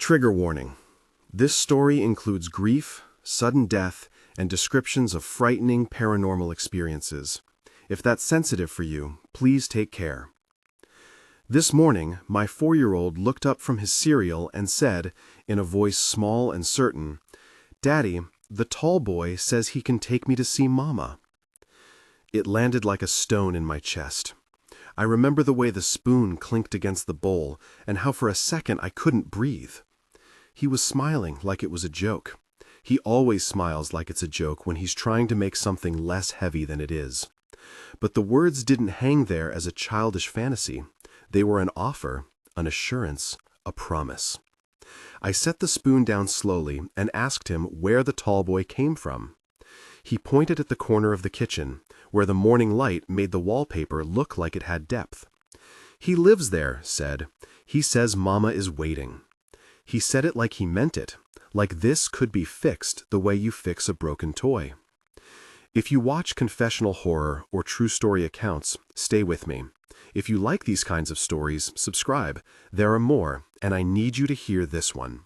Trigger warning. This story includes grief, sudden death, and descriptions of frightening paranormal experiences. If that's sensitive for you, please take care. This morning, my 4-year-old looked up from his cereal and said, in a voice small and certain, "Daddy, the tall boy says he can take me to see Mama." It landed like a stone in my chest. I remember the way the spoon clinked against the bowl and how for a second I couldn't breathe. He was smiling like it was a joke. He always smiles like it's a joke when he's trying to make something less heavy than it is. But the words didn't hang there as a childish fantasy. They were an offer, an assurance, a promise. I set the spoon down slowly and asked him where the tall boy came from. He pointed at the corner of the kitchen, where the morning light made the wallpaper look like it had depth. "He lives there," said. "He says Mama is waiting." He said it like he meant it, like this could be fixed the way you fix a broken toy. If you watch confessional horror or true story accounts, stay with me. If you like these kinds of stories, subscribe. There are more, and I need you to hear this one.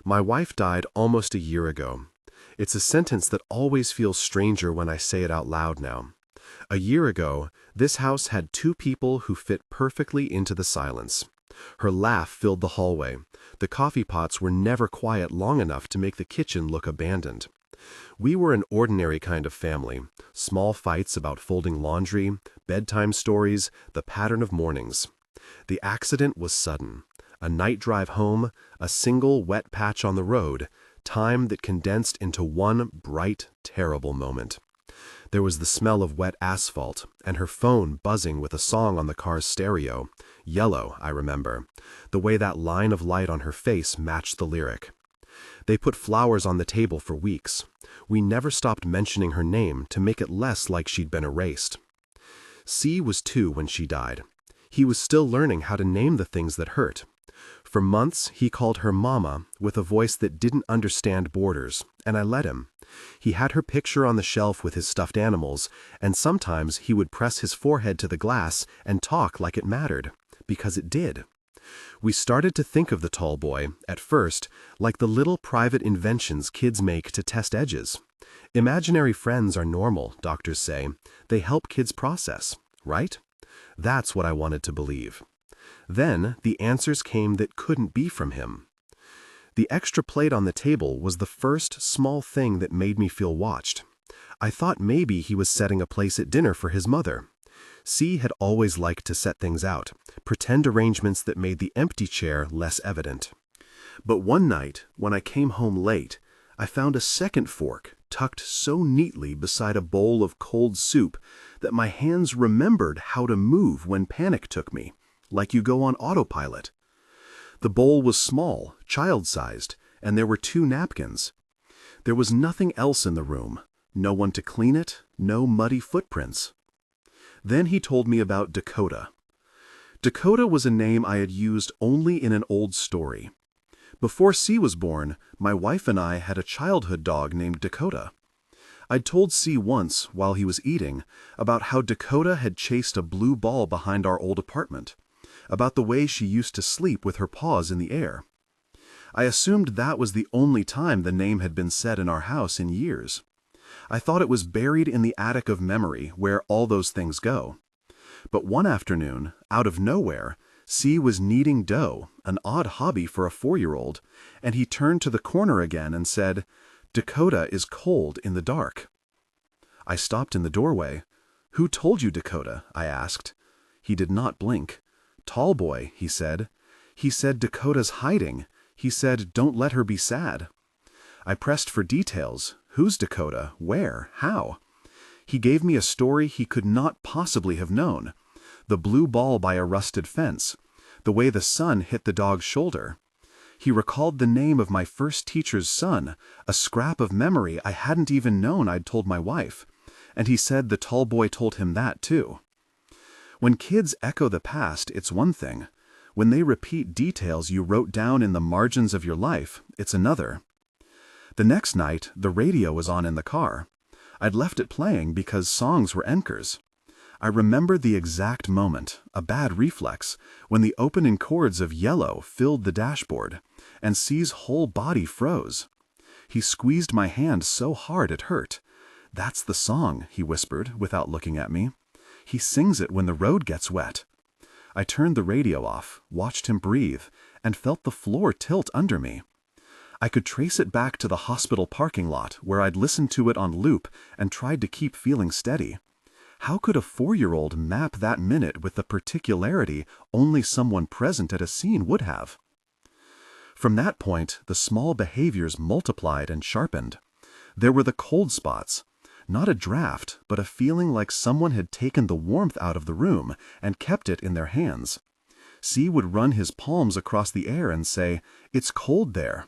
My wife died almost a year ago. It's a sentence that always feels stranger when I say it out loud now. A year ago, this house had 2 people who fit perfectly into the silence. Her laugh filled the hallway. The coffee pots were never quiet long enough to make the kitchen look abandoned. We were an ordinary kind of family. Small fights about folding laundry, bedtime stories, the pattern of mornings. The accident was sudden. A night drive home, a single wet patch on the road, time that condensed into one bright, terrible moment. There was the smell of wet asphalt, and her phone buzzing with a song on the car's stereo. Yellow, I remember. The way that line of light on her face matched the lyric. They put flowers on the table for weeks. We never stopped mentioning her name to make it less like she'd been erased. C was 2 when she died. He was still learning how to name the things that hurt. For months, he called her Mama with a voice that didn't understand borders, and I let him. He had her picture on the shelf with his stuffed animals, and sometimes he would press his forehead to the glass and talk like it mattered, because it did. We started to think of the tall boy, at first, like the little private inventions kids make to test edges. Imaginary friends are normal, doctors say. They help kids process, right? That's what I wanted to believe. Then the answers came that couldn't be from him. The extra plate on the table was the first small thing that made me feel watched. I thought maybe he was setting a place at dinner for his mother. C had always liked to set things out, pretend arrangements that made the empty chair less evident. But one night, when I came home late, I found a second fork tucked so neatly beside a bowl of cold soup that my hands remembered how to move when panic took me, like you go on autopilot. The bowl was small, child-sized, and there were 2 napkins. There was nothing else in the room, no one to clean it, no muddy footprints. Then he told me about Dakota. Dakota was a name I had used only in an old story. Before C was born, my wife and I had a childhood dog named Dakota. I'd told C once, while he was eating, about how Dakota had chased a blue ball behind our old apartment, about the way she used to sleep with her paws in the air. I assumed that was the only time the name had been said in our house in years. I thought it was buried in the attic of memory where all those things go. But one afternoon, out of nowhere, C was kneading dough, an odd hobby for a 4-year-old, and he turned to the corner again and said, "Dakota is cold in the dark." I stopped in the doorway. "Who told you, Dakota?" I asked. He did not blink. "Tall boy," he said. "He said Dakota's hiding. He said, don't let her be sad." I pressed for details. Who's Dakota? Where? How? He gave me a story he could not possibly have known. The blue ball by a rusted fence. The way the sun hit the dog's shoulder. He recalled the name of my first teacher's son, a scrap of memory I hadn't even known I'd told my wife. And he said the tall boy told him that too. When kids echo the past, it's one thing. When they repeat details you wrote down in the margins of your life, it's another. The next night, the radio was on in the car. I'd left it playing because songs were anchors. I remember the exact moment, a bad reflex, when the opening chords of Yellow filled the dashboard, and C's whole body froze. He squeezed my hand so hard it hurt. "That's the song," he whispered, without looking at me. "He sings it when the road gets wet." I turned the radio off, watched him breathe, and felt the floor tilt under me. I could trace it back to the hospital parking lot where I'd listened to it on loop and tried to keep feeling steady. How could a 4-year-old map that minute with the particularity only someone present at a scene would have? From that point, the small behaviors multiplied and sharpened. There were the cold spots. Not a draft, but a feeling like someone had taken the warmth out of the room and kept it in their hands. C would run his palms across the air and say, "It's cold there."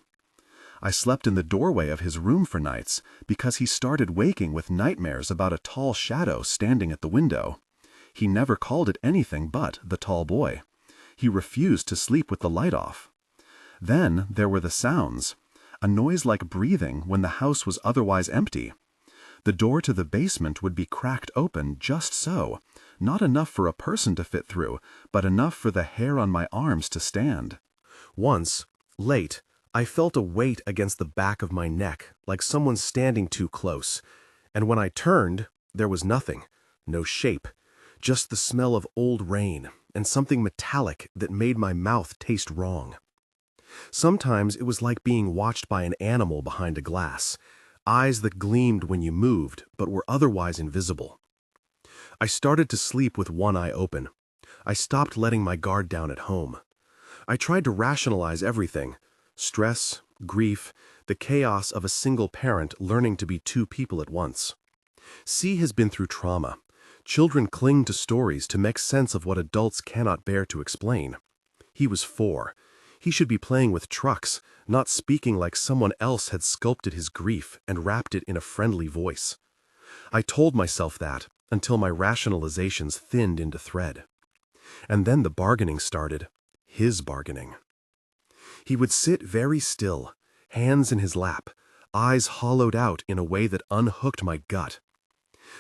I slept in the doorway of his room for nights because he started waking with nightmares about a tall shadow standing at the window. He never called it anything but the tall boy. He refused to sleep with the light off. Then there were the sounds. A noise like breathing when the house was otherwise empty. The door to the basement would be cracked open just so, not enough for a person to fit through, but enough for the hair on my arms to stand. Once, late, I felt a weight against the back of my neck, like someone standing too close. And when I turned, there was nothing, no shape, just the smell of old rain and something metallic that made my mouth taste wrong. Sometimes it was like being watched by an animal behind a glass, eyes that gleamed when you moved but were otherwise invisible. I started to sleep with one eye open. I stopped letting my guard down at home. I tried to rationalize everything: stress, grief, the chaos of a single parent learning to be two people at once. C has been through trauma. Children cling to stories to make sense of what adults cannot bear to explain. He was 4. He should be playing with trucks, not speaking like someone else had sculpted his grief and wrapped it in a friendly voice. I told myself that until my rationalizations thinned into thread. And then the bargaining started, his bargaining. He would sit very still, hands in his lap, eyes hollowed out in a way that unhooked my gut.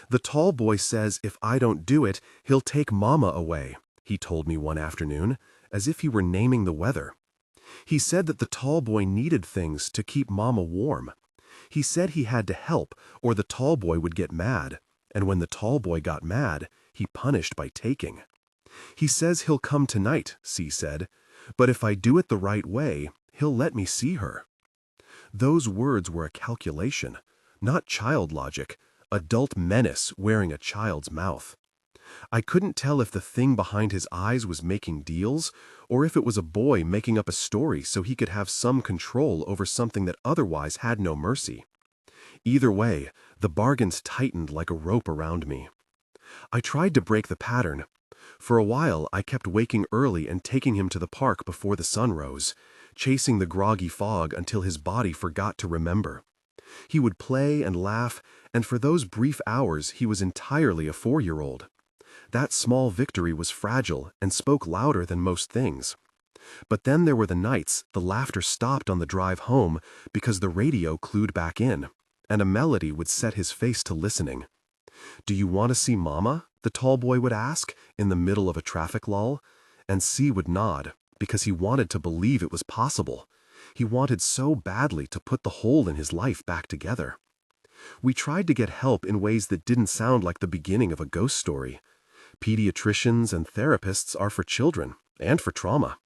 "The tall boy says if I don't do it, he'll take Mama away," he told me one afternoon, as if he were naming the weather. He said that the tall boy needed things to keep Mama warm. He said he had to help, or the tall boy would get mad, and when the tall boy got mad, he punished by taking. "He says he'll come tonight," C said, "but if I do it the right way, he'll let me see her." Those words were a calculation, not child logic, adult menace wearing a child's mouth. I couldn't tell if the thing behind his eyes was making deals, or if it was a boy making up a story so he could have some control over something that otherwise had no mercy. Either way, the bargains tightened like a rope around me. I tried to break the pattern. For a while, I kept waking early and taking him to the park before the sun rose, chasing the groggy fog until his body forgot to remember. He would play and laugh, and for those brief hours he was entirely a 4-year-old. That small victory was fragile and spoke louder than most things. But then there were the nights the laughter stopped on the drive home because the radio clued back in, and a melody would set his face to listening. "Do you want to see Mama?" the tall boy would ask in the middle of a traffic lull, and C would nod because he wanted to believe it was possible. He wanted so badly to put the hole in his life back together. We tried to get help in ways that didn't sound like the beginning of a ghost story. Pediatricians and therapists are for children and for trauma.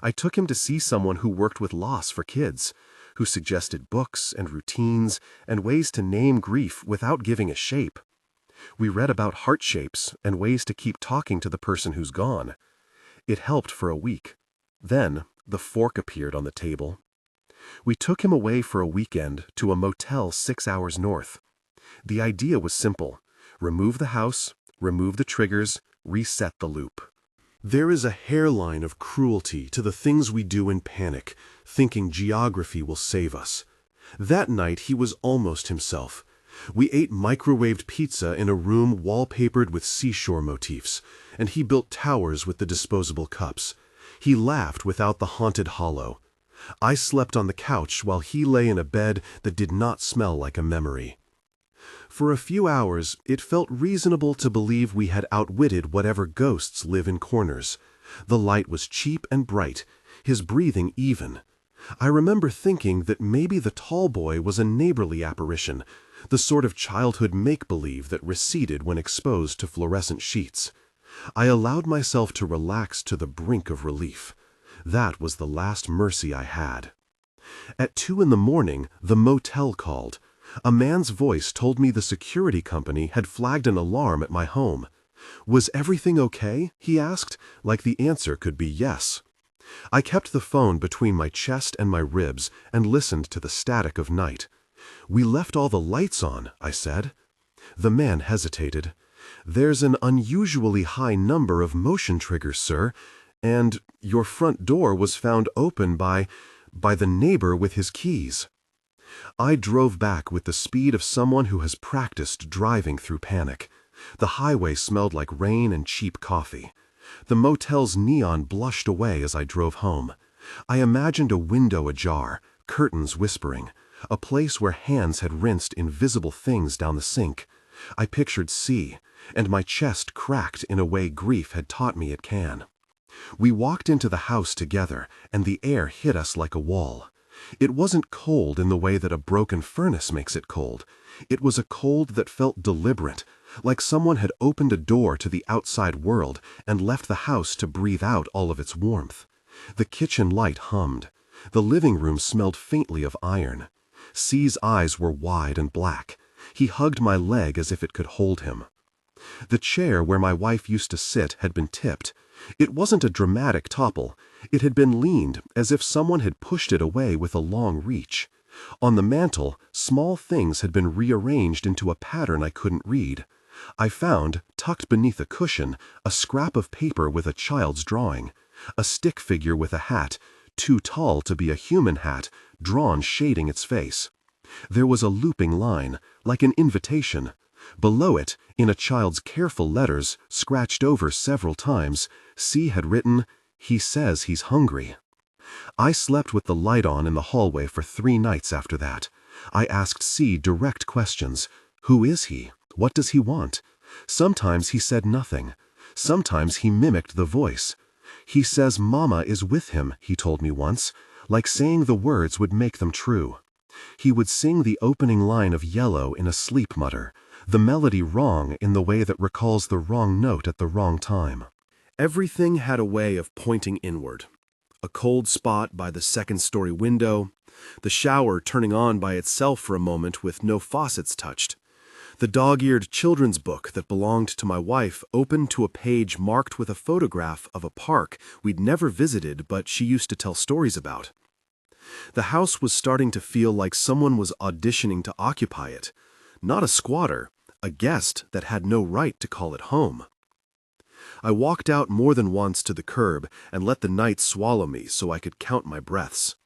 I took him to see someone who worked with loss for kids, who suggested books and routines and ways to name grief without giving a shape. We read about heart shapes and ways to keep talking to the person who's gone. It helped for a week. Then the fork appeared on the table. We took him away for a weekend to a motel 6 hours north. The idea was simple: remove the house, remove the triggers, reset the loop. There is a hairline of cruelty to the things we do in panic, thinking geography will save us. That night he was almost himself. We ate microwaved pizza in a room wallpapered with seashore motifs, and he built towers with the disposable cups. He laughed without the haunted hollow. I slept on the couch while he lay in a bed that did not smell like a memory. For a few hours, it felt reasonable to believe we had outwitted whatever ghosts live in corners. The light was cheap and bright, his breathing even. I remember thinking that maybe the tall boy was a neighborly apparition, the sort of childhood make-believe that receded when exposed to fluorescent sheets. I allowed myself to relax to the brink of relief. That was the last mercy I had. At 2 in the morning, the motel called. A man's voice told me the security company had flagged an alarm at my home. Was everything okay? He asked, like the answer could be yes. I kept the phone between my chest and my ribs and listened to the static of night. "We left all the lights on," I said. The man hesitated. "There's an unusually high number of motion triggers, sir, and your front door was found open by the neighbor with his keys." I drove back with the speed of someone who has practiced driving through panic. The highway smelled like rain and cheap coffee. The motel's neon blushed away as I drove home. I imagined a window ajar, curtains whispering, a place where hands had rinsed invisible things down the sink. I pictured C, and my chest cracked in a way grief had taught me it can. We walked into the house together, and the air hit us like a wall. It wasn't cold in the way that a broken furnace makes it cold. It was a cold that felt deliberate, like someone had opened a door to the outside world and left the house to breathe out all of its warmth. The kitchen light hummed. The living room smelled faintly of iron. C's eyes were wide and black. He hugged my leg as if it could hold him. The chair where my wife used to sit had been tipped. It wasn't a dramatic topple. It had been leaned, as if someone had pushed it away with a long reach. On the mantel, small things had been rearranged into a pattern I couldn't read. I found, tucked beneath a cushion, a scrap of paper with a child's drawing. A stick figure with a hat, too tall to be a human hat, drawn shading its face. There was a looping line, like an invitation. Below it, in a child's careful letters, scratched over several times, C had written, "He says he's hungry." I slept with the light on in the hallway for 3 nights after that. I asked C direct questions. Who is he? What does he want? Sometimes he said nothing. Sometimes he mimicked the voice. "He says Mama is with him," he told me once, like saying the words would make them true. He would sing the opening line of Yellow in a sleep mutter, the melody wrong in the way that recalls the wrong note at the wrong time. Everything had a way of pointing inward. A cold spot by the second-story window, the shower turning on by itself for a moment with no faucets touched, the dog-eared children's book that belonged to my wife opened to a page marked with a photograph of a park we'd never visited but she used to tell stories about. The house was starting to feel like someone was auditioning to occupy it, not a squatter, a guest that had no right to call it home. I walked out more than once to the curb and let the night swallow me so I could count my breaths.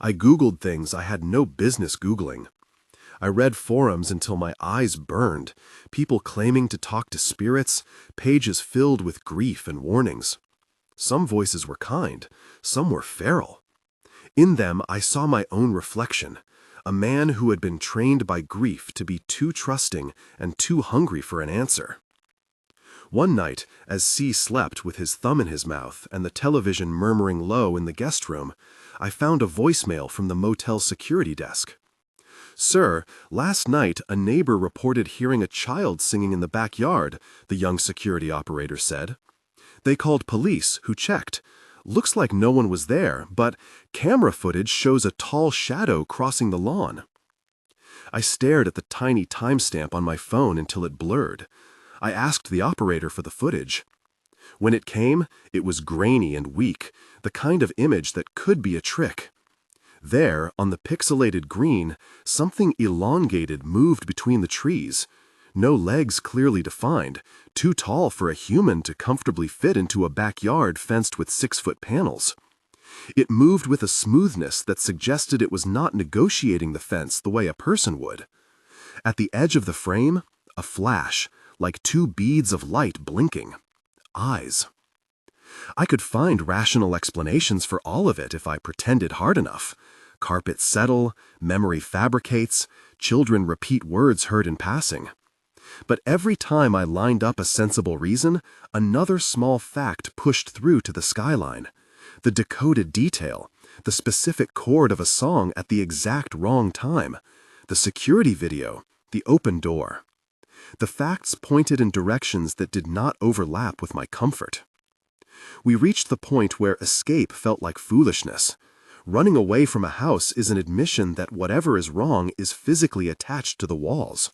I Googled things I had no business Googling. I read forums until my eyes burned, people claiming to talk to spirits, pages filled with grief and warnings. Some voices were kind, some were feral. In them I saw my own reflection, a man who had been trained by grief to be too trusting and too hungry for an answer. One night, as C slept with his thumb in his mouth and the television murmuring low in the guest room, I found a voicemail from the motel security desk. "Sir, last night a neighbor reported hearing a child singing in the backyard," the young security operator said. "They called police, who checked. Looks like no one was there, but camera footage shows a tall shadow crossing the lawn." I stared at the tiny timestamp on my phone until it blurred. I asked the operator for the footage. When it came, it was grainy and weak, the kind of image that could be a trick. There, on the pixelated green, something elongated moved between the trees. No legs clearly defined, too tall for a human to comfortably fit into a backyard fenced with 6-foot panels. It moved with a smoothness that suggested it was not negotiating the fence the way a person would. At the edge of the frame, a flash, like 2 beads of light blinking. Eyes. I could find rational explanations for all of it if I pretended hard enough. Carpets settle, memory fabricates, children repeat words heard in passing. But every time I lined up a sensible reason, another small fact pushed through to the skyline. The decoded detail, the specific chord of a song at the exact wrong time, the security video, the open door. The facts pointed in directions that did not overlap with my comfort. We reached the point where escape felt like foolishness. Running away from a house is an admission that whatever is wrong is physically attached to the walls.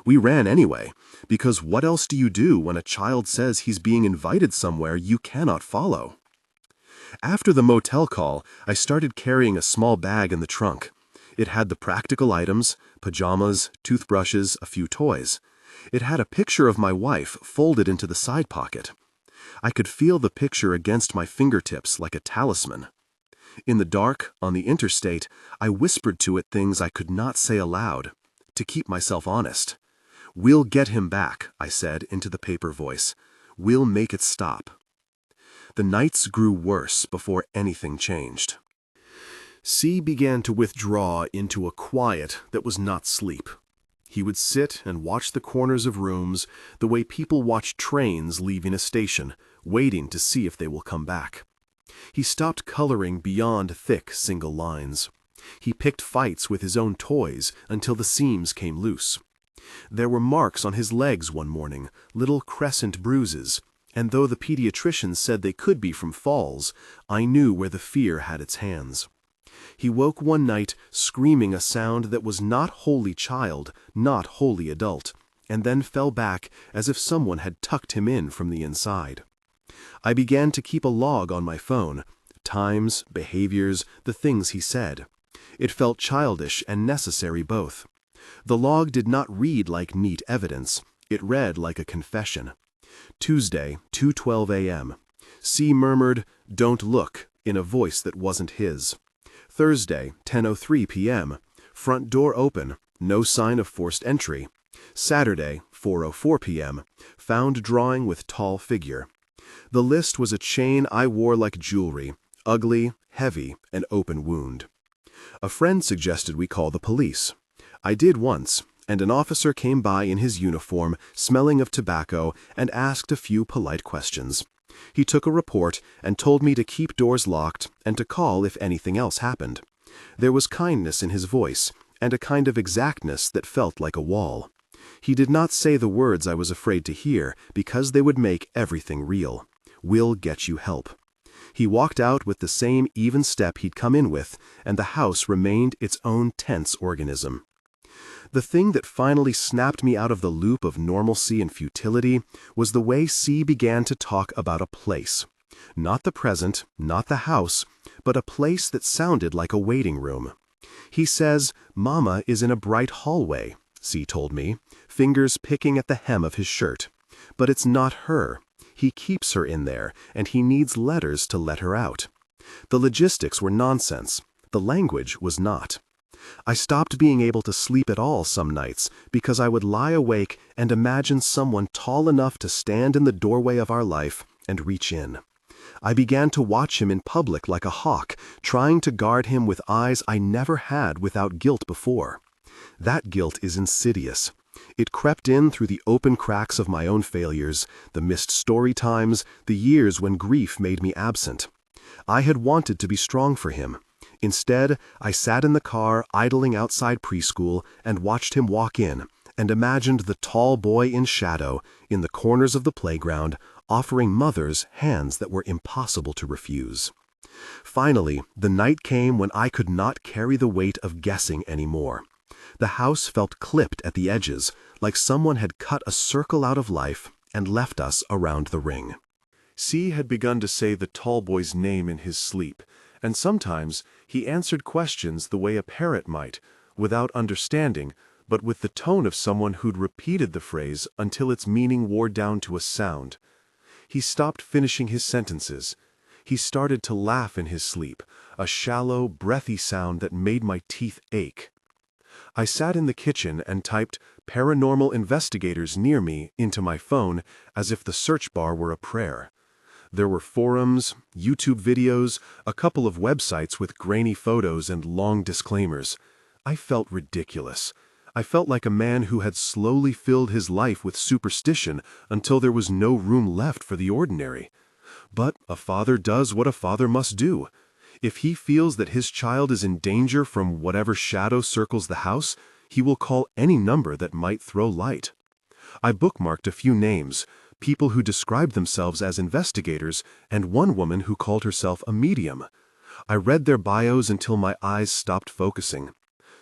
We ran anyway, because what else do you do when a child says he's being invited somewhere you cannot follow? After the motel call, I started carrying a small bag in the trunk. It had the practical items, pajamas, toothbrushes, a few toys. It had a picture of my wife folded into the side pocket. I could feel the picture against my fingertips like a talisman. In the dark, on the interstate, I whispered to it things I could not say aloud, to keep myself honest. "We'll get him back," I said into the paper voice. "We'll make it stop." The nights grew worse before anything changed. C began to withdraw into a quiet that was not sleep. He would sit and watch the corners of rooms the way people watch trains leaving a station, waiting to see if they will come back. He stopped coloring beyond thick single lines. He picked fights with his own toys until the seams came loose. There were marks on his legs one morning, little crescent bruises, and though the pediatrician said they could be from falls, I knew where the fear had its hands. He woke one night screaming a sound that was not wholly child, not wholly adult, and then fell back as if someone had tucked him in from the inside. I began to keep a log on my phone, times, behaviors, the things he said. It felt childish and necessary both. The log did not read like neat evidence. It read like a confession. Tuesday, 2:12 a.m. C murmured, "Don't look," in a voice that wasn't his. Thursday, 10:03 p.m. Front door open, no sign of forced entry. Saturday, 4:04 p.m. Found drawing with tall figure. The list was a chain I wore like jewelry, ugly, heavy, an open wound. A friend suggested we call the police. I did once, and an officer came by in his uniform, smelling of tobacco, and asked a few polite questions. He took a report and told me to keep doors locked and to call if anything else happened. There was kindness in his voice, and a kind of exactness that felt like a wall. He did not say the words I was afraid to hear, because they would make everything real. "We'll get you help." He walked out with the same even step he'd come in with, and the house remained its own tense organism. The thing that finally snapped me out of the loop of normalcy and futility was the way C began to talk about a place. Not the present, not the house, but a place that sounded like a waiting room. He says, "Mama is in a bright hallway," C told me, fingers picking at the hem of his shirt. "But it's not her. He keeps her in there, and he needs letters to let her out." The logistics were nonsense. The language was not. I stopped being able to sleep at all some nights because I would lie awake and imagine someone tall enough to stand in the doorway of our life and reach in. I began to watch him in public like a hawk, trying to guard him with eyes I never had without guilt before. That guilt is insidious. It crept in through the open cracks of my own failures, the missed story times, the years when grief made me absent. I had wanted to be strong for him. Instead, I sat in the car idling outside preschool and watched him walk in, and imagined the tall boy in shadow, in the corners of the playground, offering mothers hands that were impossible to refuse. Finally, the night came when I could not carry the weight of guessing anymore. The house felt clipped at the edges, like someone had cut a circle out of life and left us around the ring. C had begun to say the tall boy's name in his sleep, and sometimes he answered questions the way a parrot might, without understanding, but with the tone of someone who'd repeated the phrase until its meaning wore down to a sound. He stopped finishing his sentences. He started to laugh in his sleep, a shallow, breathy sound that made my teeth ache. I sat in the kitchen and typed "paranormal investigators near me" into my phone as if the search bar were a prayer. There were forums, YouTube videos, a couple of websites with grainy photos and long disclaimers. I felt ridiculous. I felt like a man who had slowly filled his life with superstition until there was no room left for the ordinary. But a father does what a father must do. If he feels that his child is in danger from whatever shadow circles the house, he will call any number that might throw light. I bookmarked a few names, people who described themselves as investigators, and one woman who called herself a medium. I read their bios until my eyes stopped focusing.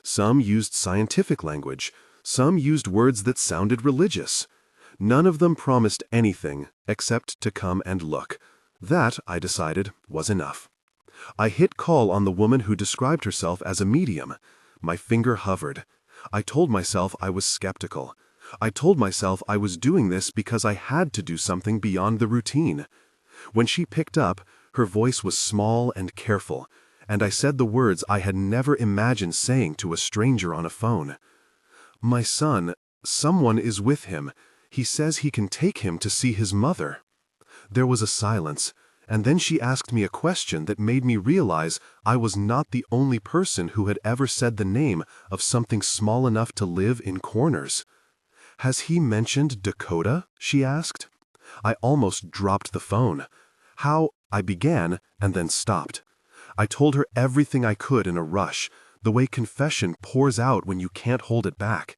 Some used scientific language, some used words that sounded religious. None of them promised anything except to come and look. That, I decided, was enough. I hit call on the woman who described herself as a medium. My finger hovered. I told myself I was skeptical. I told myself I was doing this because I had to do something beyond the routine. When she picked up, her voice was small and careful, and I said the words I had never imagined saying to a stranger on a phone. "My son, someone is with him. He says he can take him to see his mother." There was a silence, and then she asked me a question that made me realize I was not the only person who had ever said the name of something small enough to live in corners. "Has he mentioned Dakota?" she asked. I almost dropped the phone. "How—" I began, and then stopped. I told her everything I could in a rush, the way confession pours out when you can't hold it back.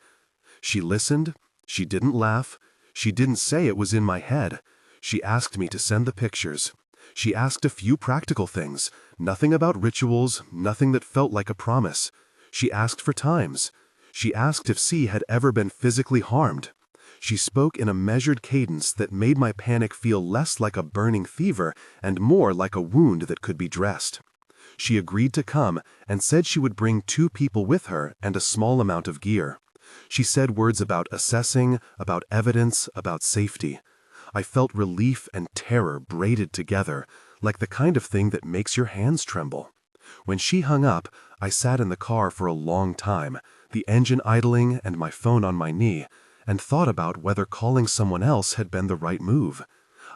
She listened. She didn't laugh. She didn't say it was in my head. She asked me to send the pictures. She asked a few practical things, nothing about rituals, nothing that felt like a promise. She asked for times. She asked if C had ever been physically harmed. She spoke in a measured cadence that made my panic feel less like a burning fever and more like a wound that could be dressed. She agreed to come and said she would bring 2 people with her and a small amount of gear. She said words about assessing, about evidence, about safety. I felt relief and terror braided together, like the kind of thing that makes your hands tremble. When she hung up, I sat in the car for a long time, the engine idling and my phone on my knee, and thought about whether calling someone else had been the right move.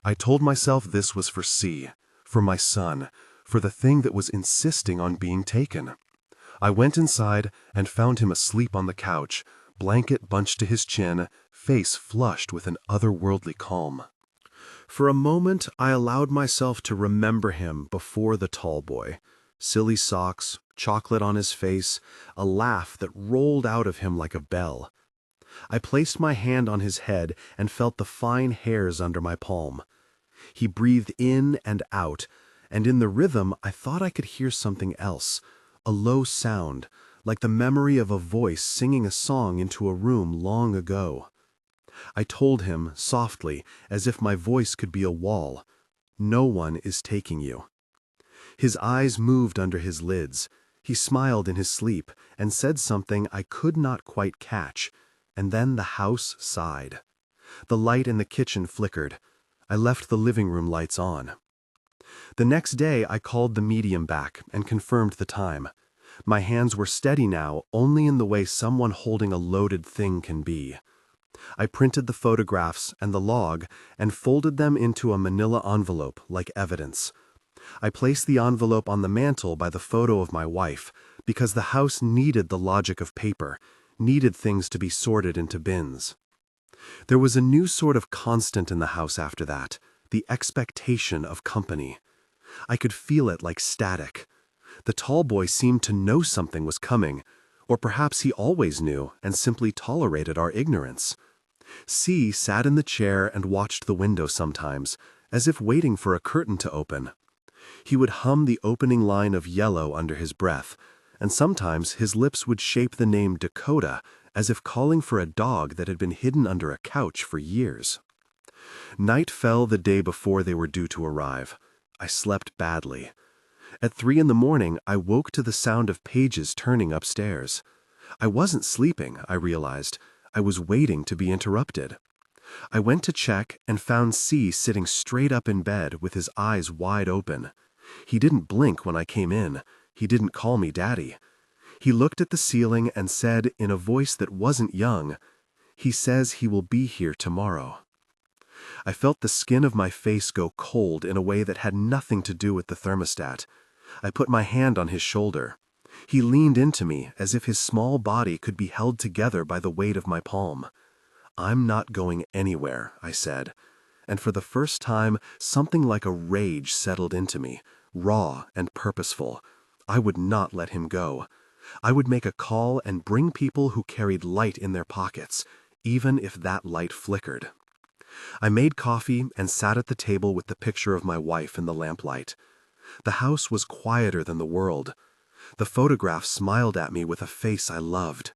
I told myself this was for C, for my son, for the thing that was insisting on being taken. I went inside and found him asleep on the couch, blanket bunched to his chin, face flushed with an otherworldly calm. For a moment, I allowed myself to remember him before the tall boy. Silly socks, chocolate on his face, a laugh that rolled out of him like a bell. I placed my hand on his head and felt the fine hairs under my palm. He breathed in and out, and in the rhythm I thought I could hear something else, a low sound, like the memory of a voice singing a song into a room long ago. I told him, softly, as if my voice could be a wall, "No one is taking you." His eyes moved under his lids. He smiled in his sleep and said something I could not quite catch, and then the house sighed. The light in the kitchen flickered. I left the living room lights on. The next day I called the medium back and confirmed the time. My hands were steady now, only in the way someone holding a loaded thing can be. I printed the photographs and the log and folded them into a manila envelope like evidence. I placed the envelope on the mantel by the photo of my wife, because the house needed the logic of paper, needed things to be sorted into bins. There was a new sort of constant in the house after that, the expectation of company. I could feel it like static. The tall boy seemed to know something was coming, or perhaps he always knew and simply tolerated our ignorance. C sat in the chair and watched the window sometimes, as if waiting for a curtain to open. He would hum the opening line of Yellow under his breath, and sometimes his lips would shape the name Dakota, as if calling for a dog that had been hidden under a couch for years. Night fell the day before they were due to arrive. I slept badly. At 3 a.m, I woke to the sound of pages turning upstairs. I wasn't sleeping, I realized. I was waiting to be interrupted. I went to check and found C sitting straight up in bed with his eyes wide open. He didn't blink when I came in. He didn't call me Daddy. He looked at the ceiling and said in a voice that wasn't young, "He says he will be here tomorrow." I felt the skin of my face go cold in a way that had nothing to do with the thermostat. I put my hand on his shoulder. He leaned into me as if his small body could be held together by the weight of my palm. "I'm not going anywhere," I said. And for the first time, something like a rage settled into me, raw and purposeful. I would not let him go. I would make a call and bring people who carried light in their pockets, even if that light flickered. I made coffee and sat at the table with the picture of my wife in the lamplight. The house was quieter than the world. The photograph smiled at me with a face I loved.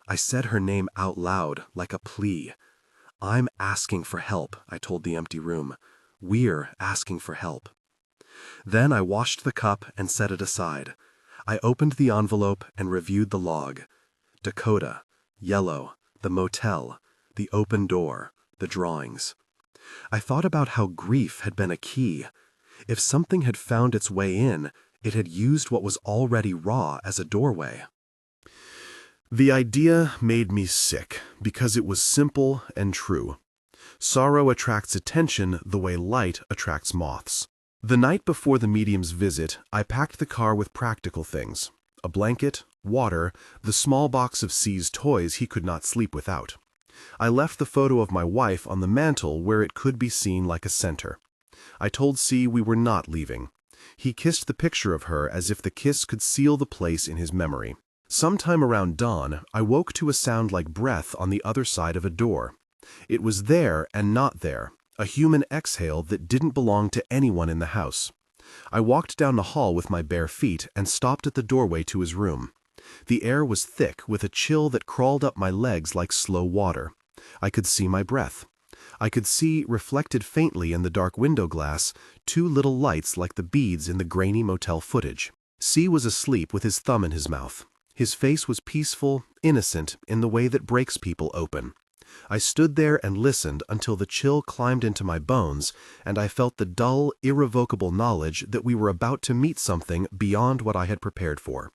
I said her name out loud, like a plea. "I'm asking for help," I told the empty room. "We're asking for help." Then I washed the cup and set it aside. I opened the envelope and reviewed the log. Dakota, yellow, the motel, the open door, the drawings. I thought about how grief had been a key. If something had found its way in, it had used what was already raw as a doorway. The idea made me sick because it was simple and true. Sorrow attracts attention the way light attracts moths. The night before the medium's visit, I packed the car with practical things: a blanket, water, the small box of C's toys he could not sleep without. I left the photo of my wife on the mantel where it could be seen like a center. I told C we were not leaving. He kissed the picture of her as if the kiss could seal the place in his memory. Sometime around dawn, I woke to a sound like breath on the other side of a door. It was there and not there, a human exhale that didn't belong to anyone in the house. I walked down the hall with my bare feet and stopped at the doorway to his room. The air was thick with a chill that crawled up my legs like slow water. I could see my breath. I could see, reflected faintly in the dark window glass, two little lights like the beads in the grainy motel footage. C was asleep with his thumb in his mouth. His face was peaceful, innocent, in the way that breaks people open. I stood there and listened until the chill climbed into my bones, and I felt the dull, irrevocable knowledge that we were about to meet something beyond what I had prepared for.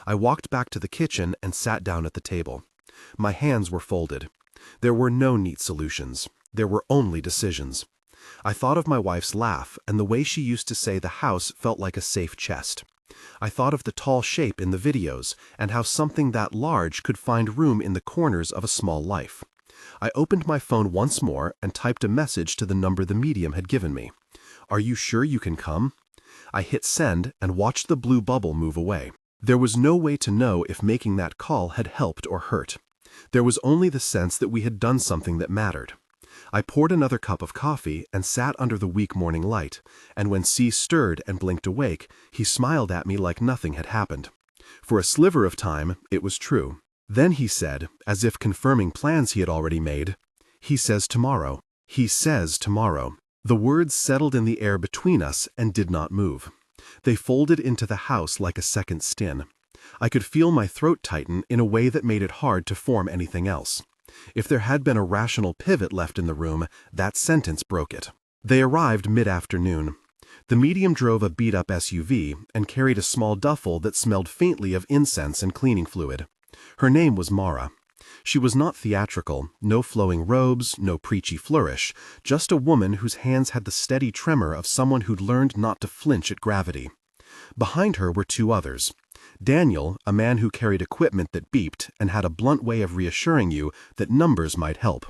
I walked back to the kitchen and sat down at the table. My hands were folded. There were no neat solutions. There were only decisions. I thought of my wife's laugh and the way she used to say the house felt like a safe chest. I thought of the tall shape in the videos and how something that large could find room in the corners of a small life. I opened my phone once more and typed a message to the number the medium had given me. "Are you sure you can come?" I hit send and watched the blue bubble move away. There was no way to know if making that call had helped or hurt. There was only the sense that we had done something that mattered. I poured another cup of coffee and sat under the weak morning light, and when C stirred and blinked awake, he smiled at me like nothing had happened. For a sliver of time, it was true. Then he said, as if confirming plans he had already made, "He says tomorrow. He says tomorrow." The words settled in the air between us and did not move. They folded into the house like a second stin. I could feel my throat tighten in a way that made it hard to form anything else. If there had been a rational pivot left in the room, that sentence broke it. They arrived mid-afternoon. The medium drove a beat-up SUV and carried a small duffel that smelled faintly of incense and cleaning fluid. Her name was Mara. She was not theatrical, no flowing robes, no preachy flourish, just a woman whose hands had the steady tremor of someone who'd learned not to flinch at gravity. Behind her were two others. Daniel, a man who carried equipment that beeped and had a blunt way of reassuring you that numbers might help.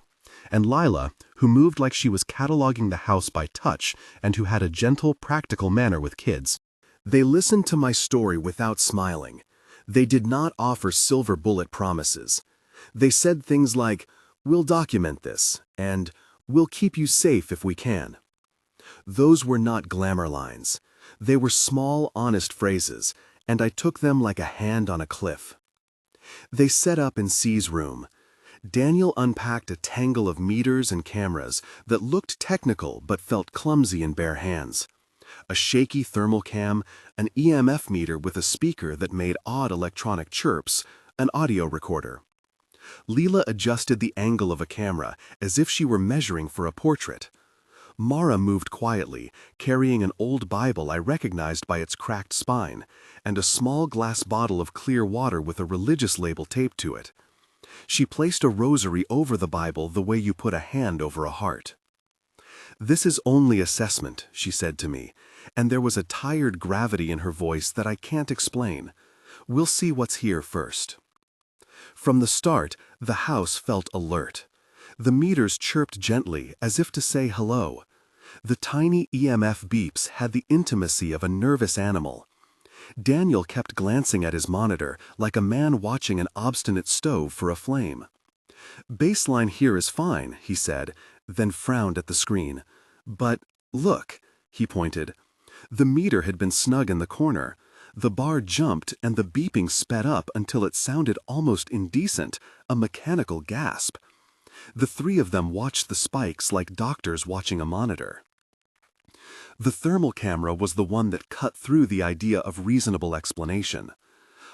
And Lila, who moved like she was cataloging the house by touch and who had a gentle, practical manner with kids. They listened to my story without smiling. They did not offer silver bullet promises. They said things like, "We'll document this," and "We'll keep you safe if we can." Those were not glamour lines. They were small, honest phrases, and I took them like a hand on a cliff. They set up in C's room. Daniel unpacked a tangle of meters and cameras that looked technical but felt clumsy in bare hands. A shaky thermal cam, an EMF meter with a speaker that made odd electronic chirps, an audio recorder. Leela adjusted the angle of a camera as if she were measuring for a portrait. Mara moved quietly, carrying an old Bible I recognized by its cracked spine, and a small glass bottle of clear water with a religious label taped to it. She placed a rosary over the Bible the way you put a hand over a heart. "This is only assessment," she said to me, and there was a tired gravity in her voice that I can't explain. "We'll see what's here first." From the start, the house felt alert. The meters chirped gently, as if to say hello. The tiny EMF beeps had the intimacy of a nervous animal. Daniel kept glancing at his monitor, like a man watching an obstinate stove for a flame. "Baseline here is fine," he said, then frowned at the screen. "But look," he pointed. The meter had been snug in the corner. The bar jumped and the beeping sped up until it sounded almost indecent, a mechanical gasp. The three of them watched the spikes like doctors watching a monitor. The thermal camera was the one that cut through the idea of reasonable explanation.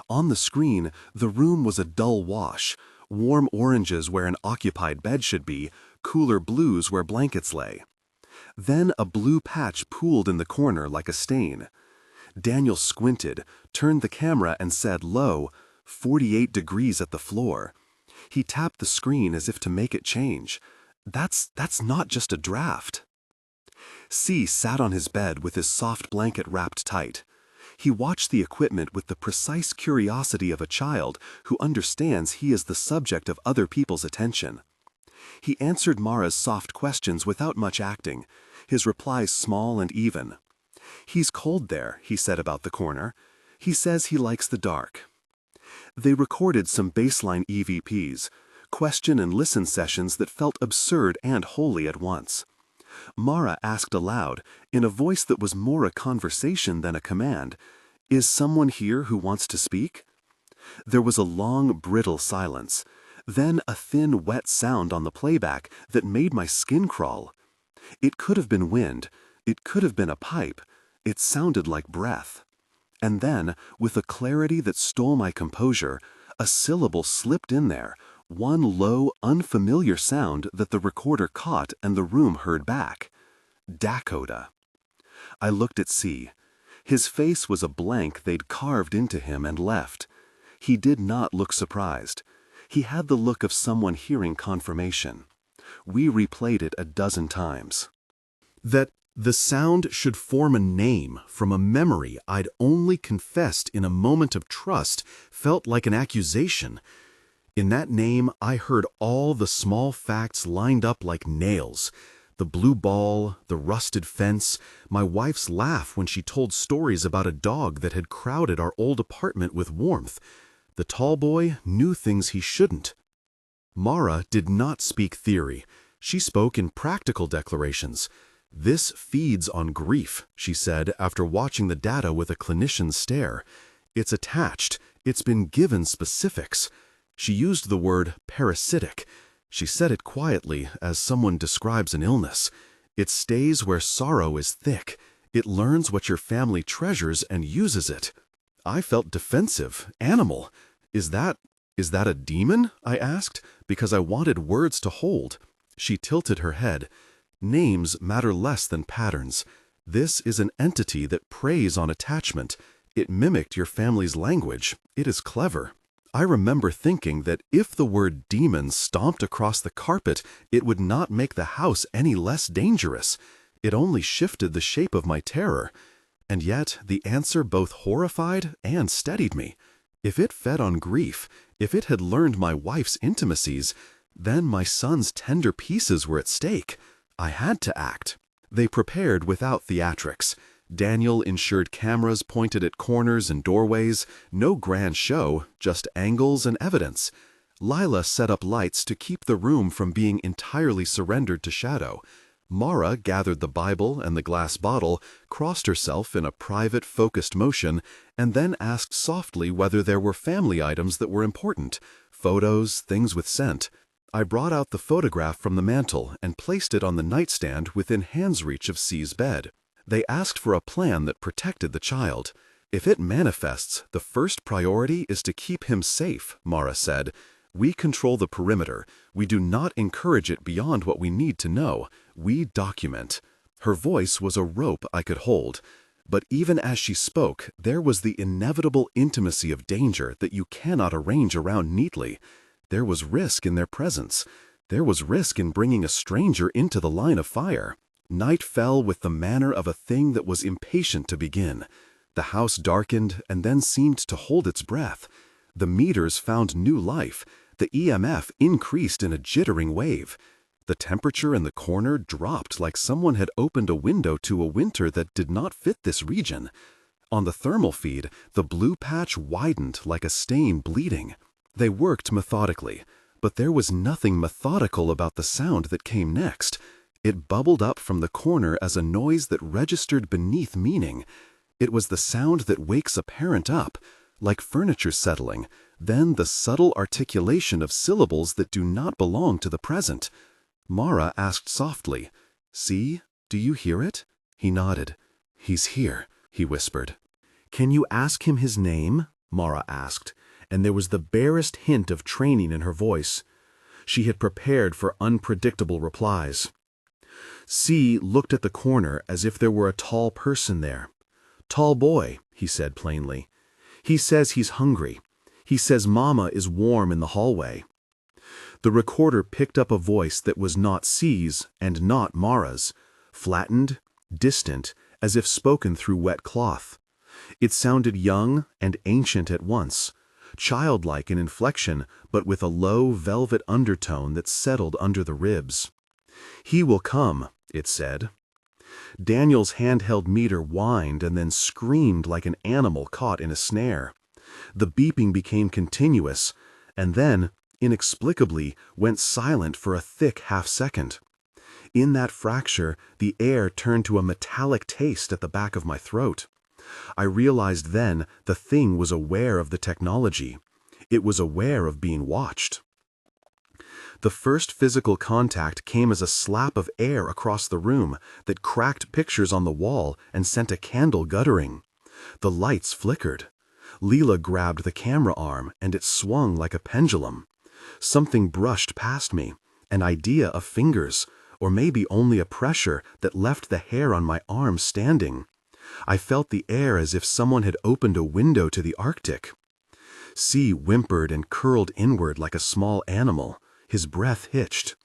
On the screen, the room was a dull wash, warm oranges where an occupied bed should be, cooler blues where blankets lay. Then a blue patch pooled in the corner like a stain. Daniel squinted, turned the camera and said low, 48 degrees at the floor. He tapped the screen as if to make it change. That's not just a draft." C sat on his bed with his soft blanket wrapped tight. He watched the equipment with the precise curiosity of a child who understands he is the subject of other people's attention. He answered Mara's soft questions without much acting, his replies small and even. "He's cold there," he said about the corner. "He says he likes the dark." They recorded some baseline EVPs, question and listen sessions that felt absurd and holy at once. Mara asked aloud, in a voice that was more a conversation than a command, "Is someone here who wants to speak?" There was a long, brittle silence, then a thin, wet sound on the playback that made my skin crawl. It could have been wind, it could have been a pipe, it sounded like breath. And then, with a clarity that stole my composure, a syllable slipped in there, one low, unfamiliar sound that the recorder caught and the room heard back. Dakota. I looked at C. His face was a blank they'd carved into him and left. He did not look surprised. He had the look of someone hearing confirmation. We replayed it a dozen times. That the sound should form a name from a memory I'd only confessed in a moment of trust felt like an accusation. In that name, I heard all the small facts lined up like nails. The blue ball, the rusted fence, my wife's laugh when she told stories about a dog that had crowded our old apartment with warmth. The tall boy knew things he shouldn't. Mara did not speak theory. She spoke in practical declarations. "This feeds on grief," she said after watching the data with a clinician's stare. "It's attached. It's been given specifics." She used the word parasitic. She said it quietly, as someone describes an illness. "It stays where sorrow is thick. It learns what your family treasures and uses it." I felt defensive, animal. Is that a demon?" I asked, because I wanted words to hold. She tilted her head. "Names matter less than patterns. This is an entity that preys on attachment. It mimicked your family's language. It is clever." I remember thinking that if the word demon stomped across the carpet, it would not make the house any less dangerous. It only shifted the shape of my terror. And yet the answer both horrified and steadied me. If it fed on grief, if it had learned my wife's intimacies, then my son's tender pieces were at stake. I had to act. They prepared without theatrics. Daniel ensured cameras pointed at corners and doorways, no grand show, just angles and evidence. Lila set up lights to keep the room from being entirely surrendered to shadow. Mara gathered the Bible and the glass bottle, crossed herself in a private, focused motion, and then asked softly whether there were family items that were important, photos, things with scent. I brought out the photograph from the mantel and placed it on the nightstand within hand's reach of C's bed. They asked for a plan that protected the child. "If it manifests, the first priority is to keep him safe," Mara said. "We control the perimeter. We do not encourage it beyond what we need to know. We document." Her voice was a rope I could hold. But even as she spoke, there was the inevitable intimacy of danger that you cannot arrange around neatly. There was risk in their presence. There was risk in bringing a stranger into the line of fire. Night fell with the manner of a thing that was impatient to begin. The house darkened and then seemed to hold its breath. The meters found new life. The EMF increased in a jittering wave. The temperature in the corner dropped like someone had opened a window to a winter that did not fit this region. On the thermal feed, the blue patch widened like a stain bleeding. They worked methodically, but there was nothing methodical about the sound that came next. It bubbled up from the corner as a noise that registered beneath meaning. It was the sound that wakes a parent up, like furniture settling, then the subtle articulation of syllables that do not belong to the present. Mara asked softly, "See, do you hear it?" He nodded. "He's here," he whispered. "Can you ask him his name?" Mara asked, and there was the barest hint of training in her voice. She had prepared for unpredictable replies. C looked at the corner as if there were a tall person there. "Tall boy," he said plainly. "He says he's hungry. He says Mama is warm in the hallway." The recorder picked up a voice that was not C's and not Mara's, flattened, distant, as if spoken through wet cloth. It sounded young and ancient at once, childlike in inflection, but with a low velvet undertone that settled under the ribs. "He will come," it said. Daniel's handheld meter whined and then screamed like an animal caught in a snare. The beeping became continuous, and then, inexplicably, went silent for a thick half-second. In that fracture, the air turned to a metallic taste at the back of my throat. I realized then the thing was aware of the technology. It was aware of being watched. The first physical contact came as a slap of air across the room that cracked pictures on the wall and sent a candle guttering. The lights flickered. Leela grabbed the camera arm and it swung like a pendulum. Something brushed past me, an idea of fingers, or maybe only a pressure that left the hair on my arm standing. I felt the air as if someone had opened a window to the Arctic. C whimpered and curled inward like a small animal. His breath hitched.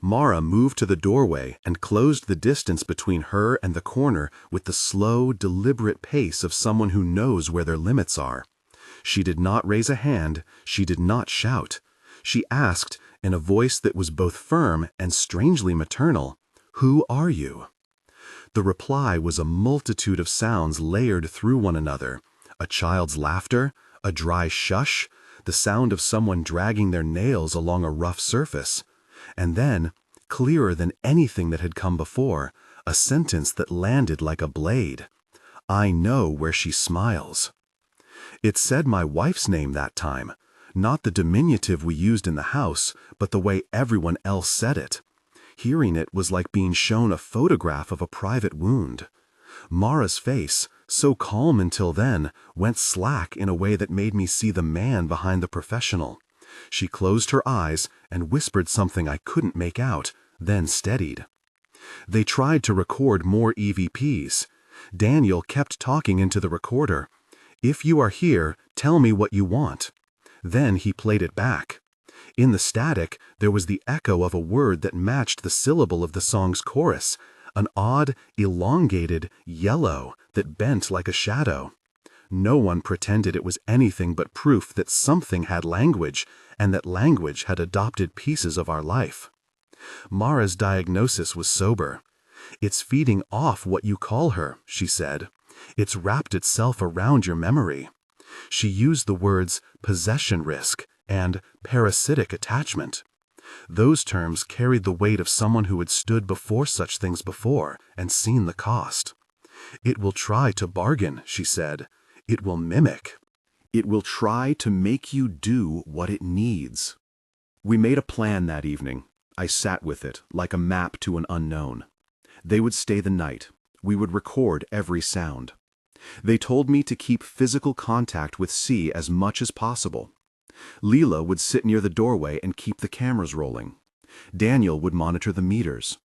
Mara moved to the doorway and closed the distance between her and the corner with the slow, deliberate pace of someone who knows where their limits are. She did not raise a hand. She did not shout. She asked, in a voice that was both firm and strangely maternal, "Who are you?" The reply was a multitude of sounds layered through one another. A child's laughter, a dry shush, the sound of someone dragging their nails along a rough surface. And then, clearer than anything that had come before, a sentence that landed like a blade. "I know where she smiles." It said my wife's name that time, not the diminutive we used in the house, but the way everyone else said it. Hearing it was like being shown a photograph of a private wound. Mara's face, so calm until then, went slack in a way that made me see the man behind the professional. She closed her eyes and whispered something I couldn't make out, then steadied. They tried to record more EVPs. Daniel kept talking into the recorder. "If you are here, tell me what you want." Then he played it back. In the static, there was the echo of a word that matched the syllable of the song's chorus, an odd, elongated yellow that bent like a shadow. No one pretended it was anything but proof that something had language, and that language had adopted pieces of our life. Mara's diagnosis was sober. "It's feeding off what you call her," she said. "It's wrapped itself around your memory." She used the words possession risk and parasitic attachment. Those terms carried the weight of someone who had stood before such things before and seen the cost. "It will try to bargain," she said. "It will mimic. It will try to make you do what it needs." We made a plan that evening. I sat with it, like a map to an unknown. They would stay the night. We would record every sound. They told me to keep physical contact with C as much as possible. Leela would sit near the doorway and keep the cameras rolling. Daniel would monitor the meters.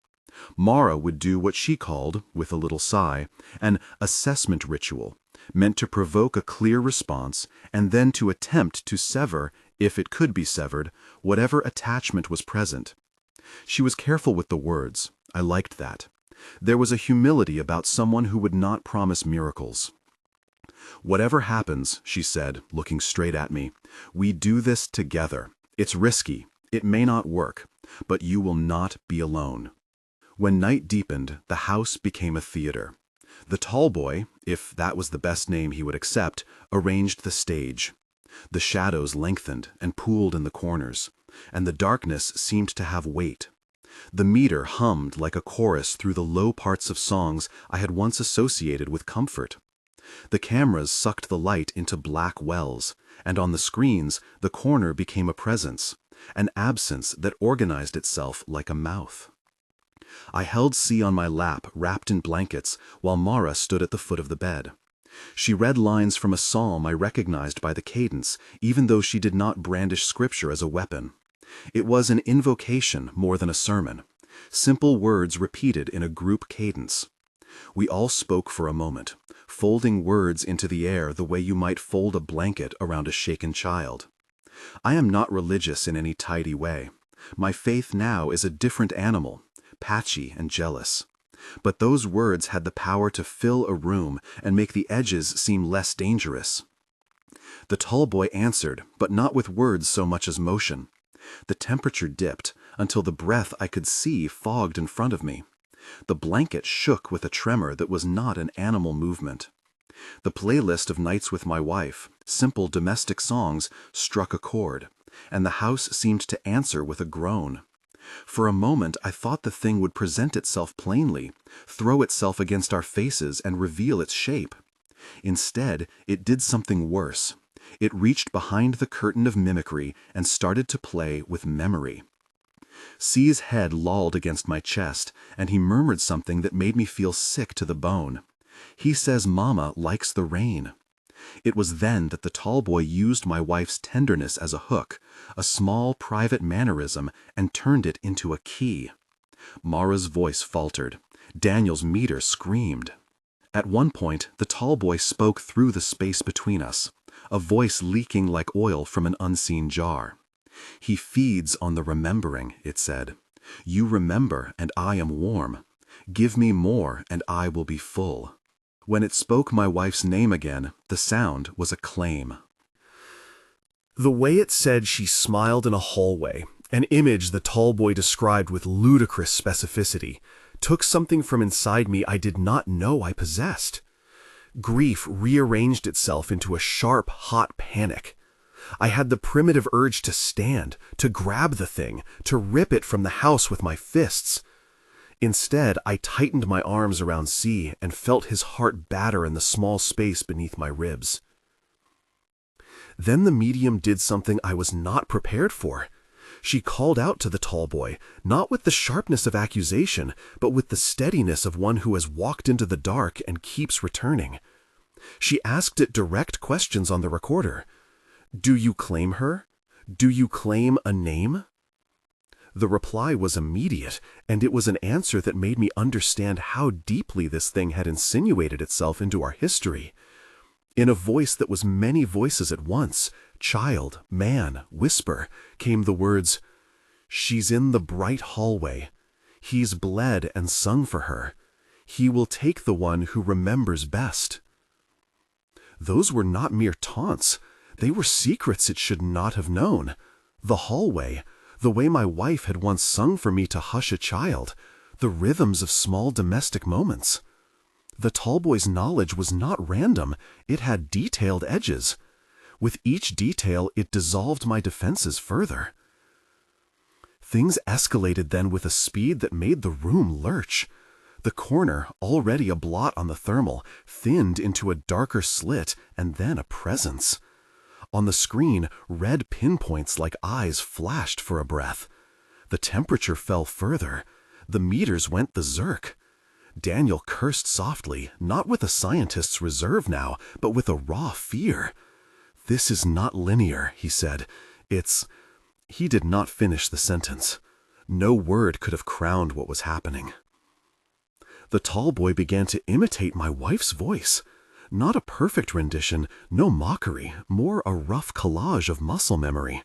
Mara would do what she called, with a little sigh, an assessment ritual, meant to provoke a clear response and then to attempt to sever, if it could be severed, whatever attachment was present. She was careful with the words. I liked that. There was a humility about someone who would not promise miracles. "Whatever happens," she said, looking straight at me, "we do this together. It's risky. It may not work, but you will not be alone." When night deepened, the house became a theater. The tall boy, if that was the best name he would accept, arranged the stage. The shadows lengthened and pooled in the corners, and the darkness seemed to have weight. The meter hummed like a chorus through the low parts of songs I had once associated with comfort. The cameras sucked the light into black wells, and on the screens the corner became a presence, an absence that organized itself like a mouth. I held C on my lap, wrapped in blankets, while Mara stood at the foot of the bed. She read lines from a psalm I recognized by the cadence, even though she did not brandish scripture as a weapon. It was an invocation more than a sermon, simple words repeated in a group cadence. We all spoke for a moment, folding words into the air the way you might fold a blanket around a shaken child. I am not religious in any tidy way. My faith now is a different animal, patchy and jealous. But those words had the power to fill a room and make the edges seem less dangerous. The tall boy answered, but not with words so much as motion. The temperature dipped until the breath I could see fogged in front of me. The blanket shook with a tremor that was not an animal movement. The playlist of nights with my wife, simple domestic songs, struck a chord, and the house seemed to answer with a groan. For a moment I thought the thing would present itself plainly, throw itself against our faces and reveal its shape. Instead, it did something worse. It reached behind the curtain of mimicry and started to play with memory. C's head lolled against my chest, and he murmured something that made me feel sick to the bone. He says Mama likes the rain. It was then that the tall boy used my wife's tenderness as a hook, a small private mannerism, and turned it into a key. Mara's voice faltered. Daniel's meter screamed. At one point, the tall boy spoke through the space between us, a voice leaking like oil from an unseen jar. "He feeds on the remembering," it said. "You remember, and I am warm. Give me more, and I will be full." When it spoke my wife's name again, the sound was a claim. The way it said she smiled in a hallway, an image the tall boy described with ludicrous specificity, took something from inside me I did not know I possessed. Grief rearranged itself into a sharp, hot panic. I had the primitive urge to stand, to grab the thing, to rip it from the house with my fists. Instead, I tightened my arms around C and felt his heart batter in the small space beneath my ribs. Then the medium did something I was not prepared for. She called out to the tall boy, not with the sharpness of accusation, but with the steadiness of one who has walked into the dark and keeps returning. She asked it direct questions on the recorder. "Do you claim her? Do you claim a name?" The reply was immediate, and it was an answer that made me understand how deeply this thing had insinuated itself into our history. In a voice that was many voices at once, child, man, whisper, came the words, "She's in the bright hallway. He's bled and sung for her. He will take the one who remembers best." Those were not mere taunts. They were secrets it should not have known. The hallway, the way my wife had once sung for me to hush a child, the rhythms of small domestic moments. The tall boy's knowledge was not random, it had detailed edges. With each detail, it dissolved my defenses further. Things escalated then with a speed that made the room lurch. The corner, already a blot on the thermal, thinned into a darker slit and then a presence. On the screen, red pinpoints like eyes flashed for a breath. The temperature fell further. The meters went berserk. Daniel cursed softly, not with a scientist's reserve now, but with a raw fear. "This is not linear," he said. "It's—" He did not finish the sentence. No word could have crowned what was happening. The tall boy began to imitate my wife's voice. Not a perfect rendition, no mockery, more a rough collage of muscle memory.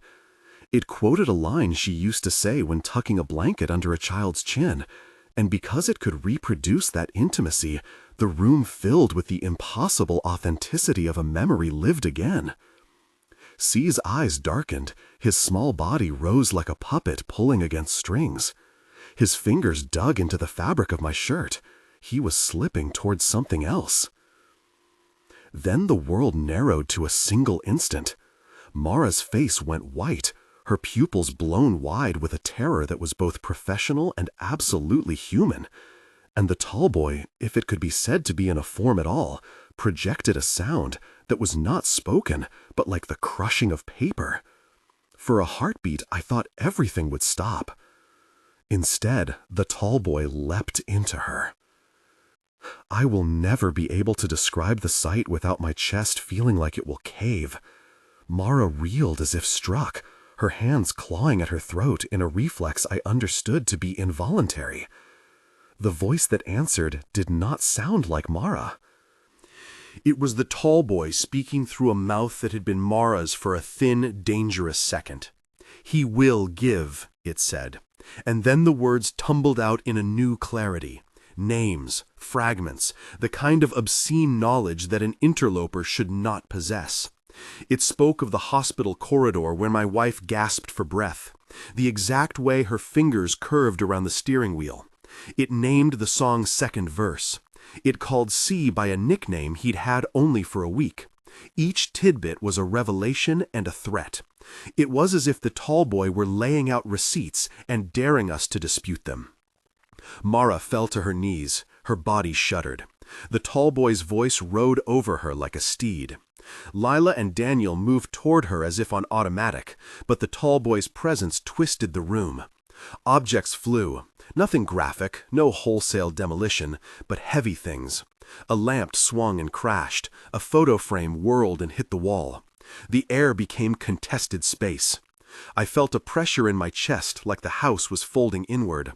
It quoted a line she used to say when tucking a blanket under a child's chin. And because it could reproduce that intimacy, the room filled with the impossible authenticity of a memory lived again. C's eyes darkened, his small body rose like a puppet pulling against strings. His fingers dug into the fabric of my shirt. He was slipping towards something else. Then the world narrowed to a single instant. Mara's face went white, her pupils blown wide with a terror that was both professional and absolutely human. And the tall boy, if it could be said to be in a form at all, projected a sound that was not spoken, but like the crushing of paper. For a heartbeat, I thought everything would stop. Instead, the tall boy leapt into her. I will never be able to describe the sight without my chest feeling like it will cave. Mara reeled as if struck, her hands clawing at her throat in a reflex I understood to be involuntary. The voice that answered did not sound like Mara. It was the tall boy speaking through a mouth that had been Mara's for a thin, dangerous second. "He will give," it said. And then the words tumbled out in a new clarity. Names, fragments, the kind of obscene knowledge that an interloper should not possess. It spoke of the hospital corridor where my wife gasped for breath, the exact way her fingers curved around the steering wheel. It named the song's second verse. It called C by a nickname he'd had only for a week. Each tidbit was a revelation and a threat. It was as if the tall boy were laying out receipts and daring us to dispute them. Mara fell to her knees. Her body shuddered. The tall boy's voice rode over her like a steed. Lila and Daniel moved toward her as if on automatic, but the tall boy's presence twisted the room. Objects flew. Nothing graphic, no wholesale demolition, but heavy things. A lamp swung and crashed. A photo frame whirled and hit the wall. The air became contested space. I felt a pressure in my chest like the house was folding inward.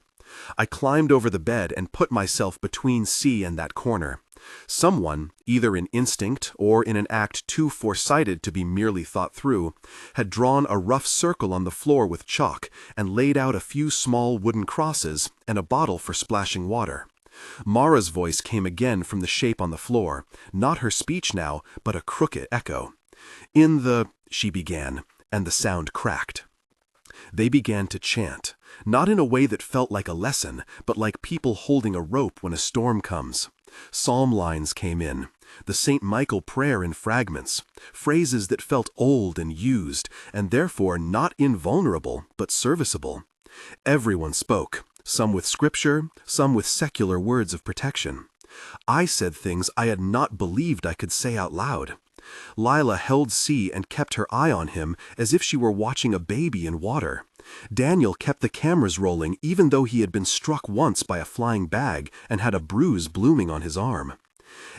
I climbed over the bed and put myself between C and that corner. Someone, either in instinct or in an act too foresighted to be merely thought through, had drawn a rough circle on the floor with chalk and laid out a few small wooden crosses and a bottle for splashing water. Mara's voice came again from the shape on the floor, not her speech now, but a crooked echo. She began, and the sound cracked. They began to chant, not in a way that felt like a lesson, but like people holding a rope when a storm comes. Psalm lines came in, the St. Michael prayer in fragments, phrases that felt old and used, and therefore not invulnerable, but serviceable. Everyone spoke, some with scripture, some with secular words of protection. I said things I had not believed I could say out loud. Lila held C and kept her eye on him as if she were watching a baby in water. Daniel kept the cameras rolling even though he had been struck once by a flying bag and had a bruise blooming on his arm.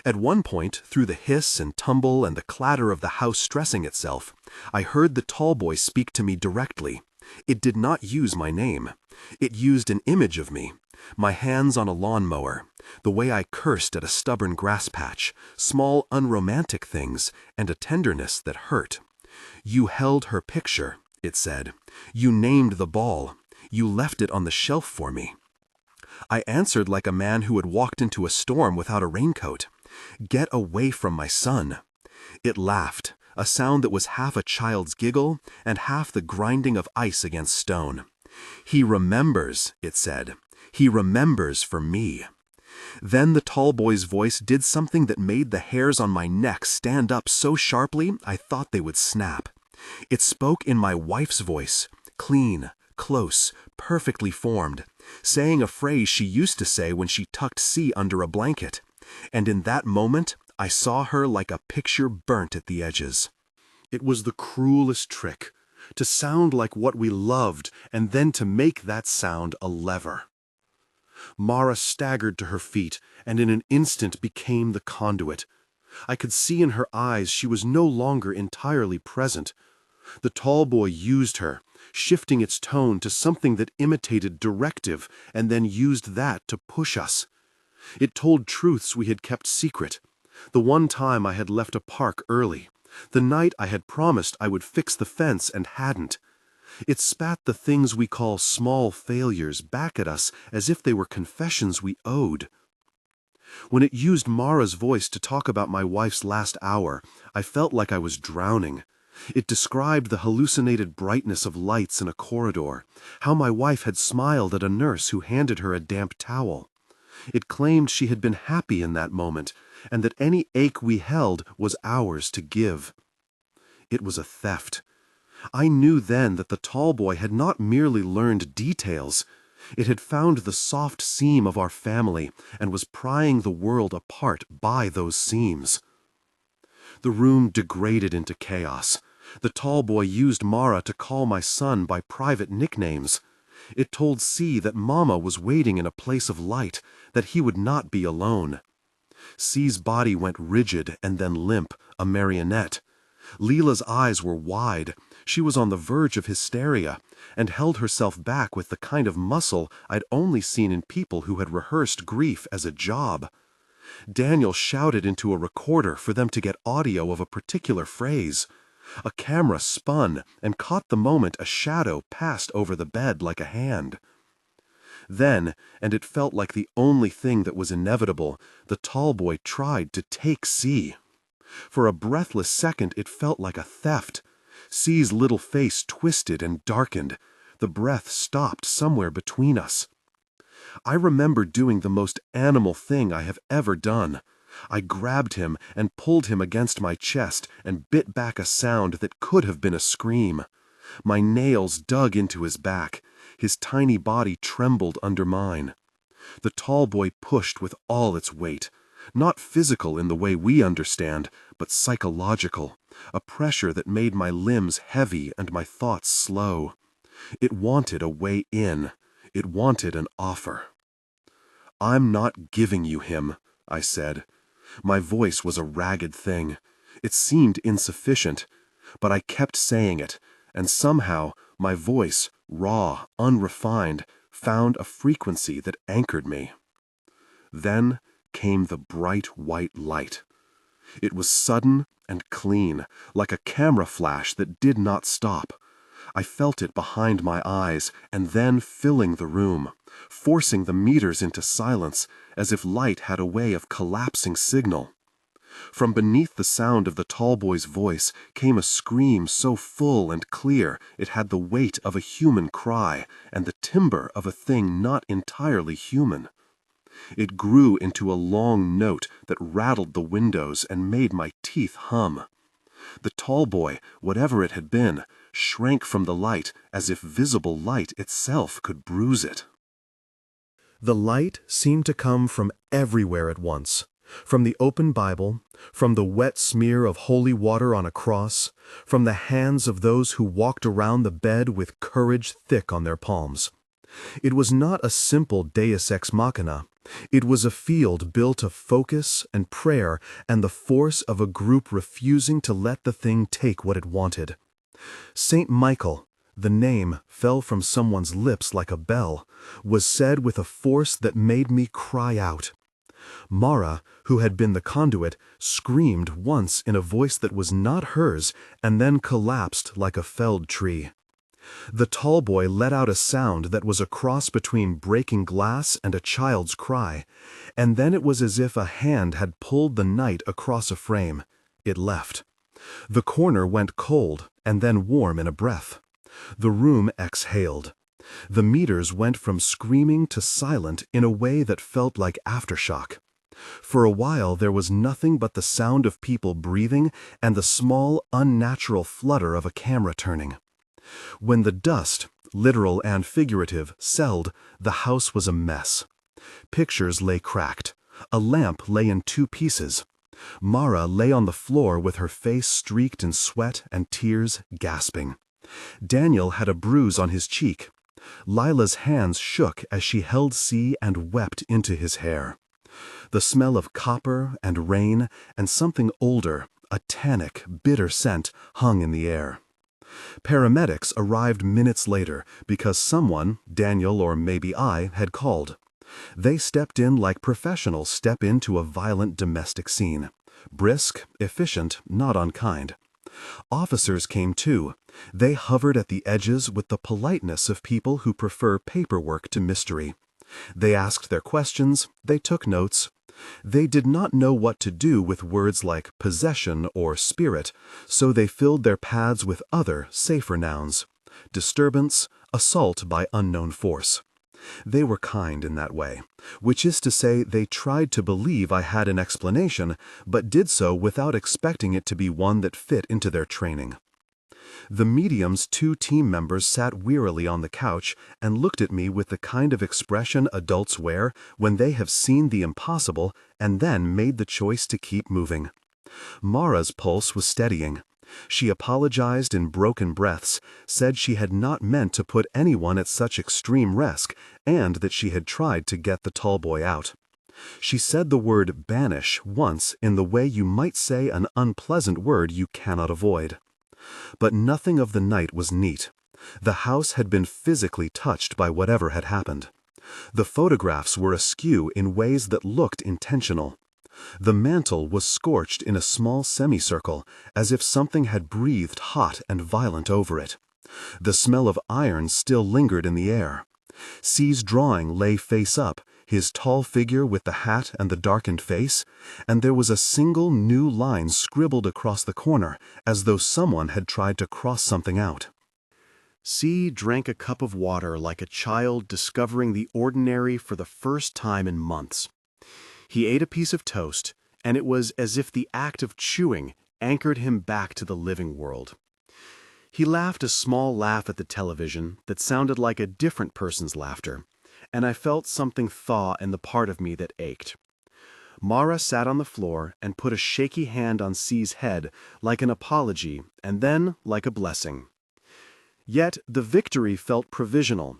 At one point, through the hiss and tumble and the clatter of the house stressing itself, I heard the tall boy speak to me directly. It did not use my name. It used an image of me. My hands on a lawnmower, the way I cursed at a stubborn grass patch, small unromantic things, and a tenderness that hurt. You held her picture, it said. You named the ball. You left it on the shelf for me. I answered like a man who had walked into a storm without a raincoat. Get away from my son. It laughed, a sound that was half a child's giggle and half the grinding of ice against stone. He remembers, it said. He remembers for me. Then the tall boy's voice did something that made the hairs on my neck stand up so sharply I thought they would snap. It spoke in my wife's voice, clean, close, perfectly formed, saying a phrase she used to say when she tucked C under a blanket. And in that moment, I saw her like a picture burnt at the edges. It was the cruelest trick, to sound like what we loved and then to make that sound a lever. Mara staggered to her feet and in an instant became the conduit. I could see in her eyes she was no longer entirely present. The tall boy used her, shifting its tone to something that imitated directive and then used that to push us. It told truths we had kept secret. The one time I had left a park early. The night I had promised I would fix the fence and hadn't. It spat the things we call small failures back at us as if they were confessions we owed. When it used Mara's voice to talk about my wife's last hour, I felt like I was drowning. It described the hallucinated brightness of lights in a corridor, how my wife had smiled at a nurse who handed her a damp towel. It claimed she had been happy in that moment, and that any ache we held was ours to give. It was a theft. I knew then that the tall boy had not merely learned details. It had found the soft seam of our family and was prying the world apart by those seams. The room degraded into chaos. The tall boy used Mara to call my son by private nicknames. It told C that Mama was waiting in a place of light, that he would not be alone. C's body went rigid and then limp, a marionette. Leela's eyes were wide. She was on the verge of hysteria, and held herself back with the kind of muscle I'd only seen in people who had rehearsed grief as a job. Daniel shouted into a recorder for them to get audio of a particular phrase. A camera spun and caught the moment a shadow passed over the bed like a hand. Then, and it felt like the only thing that was inevitable, the tall boy tried to take C. For a breathless second it felt like a theft. C's little face twisted and darkened. The breath stopped somewhere between us. I remember doing the most animal thing I have ever done. I grabbed him and pulled him against my chest and bit back a sound that could have been a scream. My nails dug into his back. His tiny body trembled under mine. The tall boy pushed with all its weight. Not physical in the way we understand, but psychological, a pressure that made my limbs heavy and my thoughts slow. It wanted a way in. It wanted an offer. "I'm not giving you him," I said. My voice was a ragged thing. It seemed insufficient, but I kept saying it, and somehow my voice, raw, unrefined, found a frequency that anchored me. Then came the bright white light. It was sudden and clean, like a camera flash that did not stop. I felt it behind my eyes and then filling the room, forcing the meters into silence as if light had a way of collapsing signal. From beneath the sound of the tall boy's voice came a scream so full and clear it had the weight of a human cry and the timbre of a thing not entirely human. It grew into a long note that rattled the windows and made my teeth hum. The tall boy, whatever it had been, shrank from the light as if visible light itself could bruise it. The light seemed to come from everywhere at once. From the open Bible, from the wet smear of holy water on a cross, from the hands of those who walked around the bed with courage thick on their palms. It was not a simple deus ex machina. It was a field built of focus and prayer and the force of a group refusing to let the thing take what it wanted. Saint Michael, the name fell from someone's lips like a bell, was said with a force that made me cry out. Mara, who had been the conduit, screamed once in a voice that was not hers and then collapsed like a felled tree. The tall boy let out a sound that was a cross between breaking glass and a child's cry, and then it was as if a hand had pulled the night across a frame. It left. The corner went cold and then warm in a breath. The room exhaled. The meters went from screaming to silent in a way that felt like aftershock. For a while there was nothing but the sound of people breathing and the small, unnatural flutter of a camera turning. When the dust, literal and figurative, settled, the house was a mess. Pictures lay cracked. A lamp lay in two pieces. Mara lay on the floor with her face streaked in sweat and tears, gasping. Daniel had a bruise on his cheek. Lila's hands shook as she held C and wept into his hair. The smell of copper and rain and something older, a tannic, bitter scent, hung in the air. Paramedics arrived minutes later because someone, Daniel or maybe I, had called. They stepped in like professionals step into a violent domestic scene. Brisk, efficient, not unkind. Officers came too, They hovered at the edges with the politeness of people who prefer paperwork to mystery. They asked their questions, they took notes. They did not know what to do with words like possession or spirit, so they filled their paths with other, safer nouns: disturbance, assault by unknown force. They were kind in that way, which is to say they tried to believe I had an explanation, but did so without expecting it to be one that fit into their training. The medium's 2 team members sat wearily on the couch and looked at me with the kind of expression adults wear when they have seen the impossible and then made the choice to keep moving. Mara's pulse was steadying. She apologized in broken breaths, said she had not meant to put anyone at such extreme risk, and that she had tried to get the tall boy out. She said the word banish once in the way you might say an unpleasant word you cannot avoid. But nothing of the night was neat. The house had been physically touched by whatever had happened. The photographs were askew in ways that looked intentional. The mantel was scorched in a small semicircle, as if something had breathed hot and violent over it. The smell of iron still lingered in the air. C's drawing lay face up, his tall figure with the hat and the darkened face, and there was a single new line scribbled across the corner, as though someone had tried to cross something out. C drank a cup of water like a child discovering the ordinary for the first time in months. He ate a piece of toast, and it was as if the act of chewing anchored him back to the living world. He laughed a small laugh at the television that sounded like a different person's laughter, and I felt something thaw in the part of me that ached. Mara sat on the floor and put a shaky hand on C's head like an apology and then like a blessing. Yet the victory felt provisional.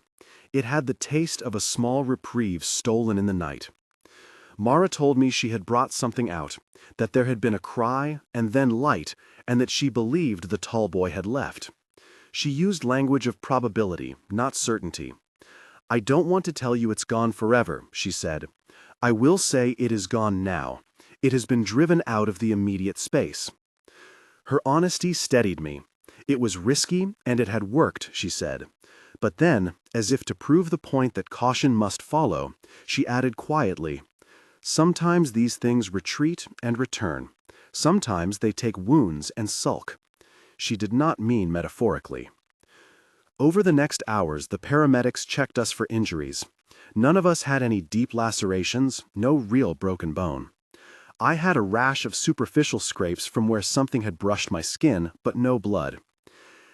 It had the taste of a small reprieve stolen in the night. Mara told me she had brought something out, that there had been a cry and then light, and that she believed the tall boy had left. She used language of probability, not certainty. "I don't want to tell you it's gone forever," she said. "I will say it is gone now. It has been driven out of the immediate space." Her honesty steadied me. It was risky, and it had worked, she said. But then, as if to prove the point that caution must follow, she added quietly, "Sometimes these things retreat and return. Sometimes they take wounds and sulk." She did not mean metaphorically. Over the next hours, the paramedics checked us for injuries. None of us had any deep lacerations, no real broken bone. I had a rash of superficial scrapes from where something had brushed my skin, but no blood.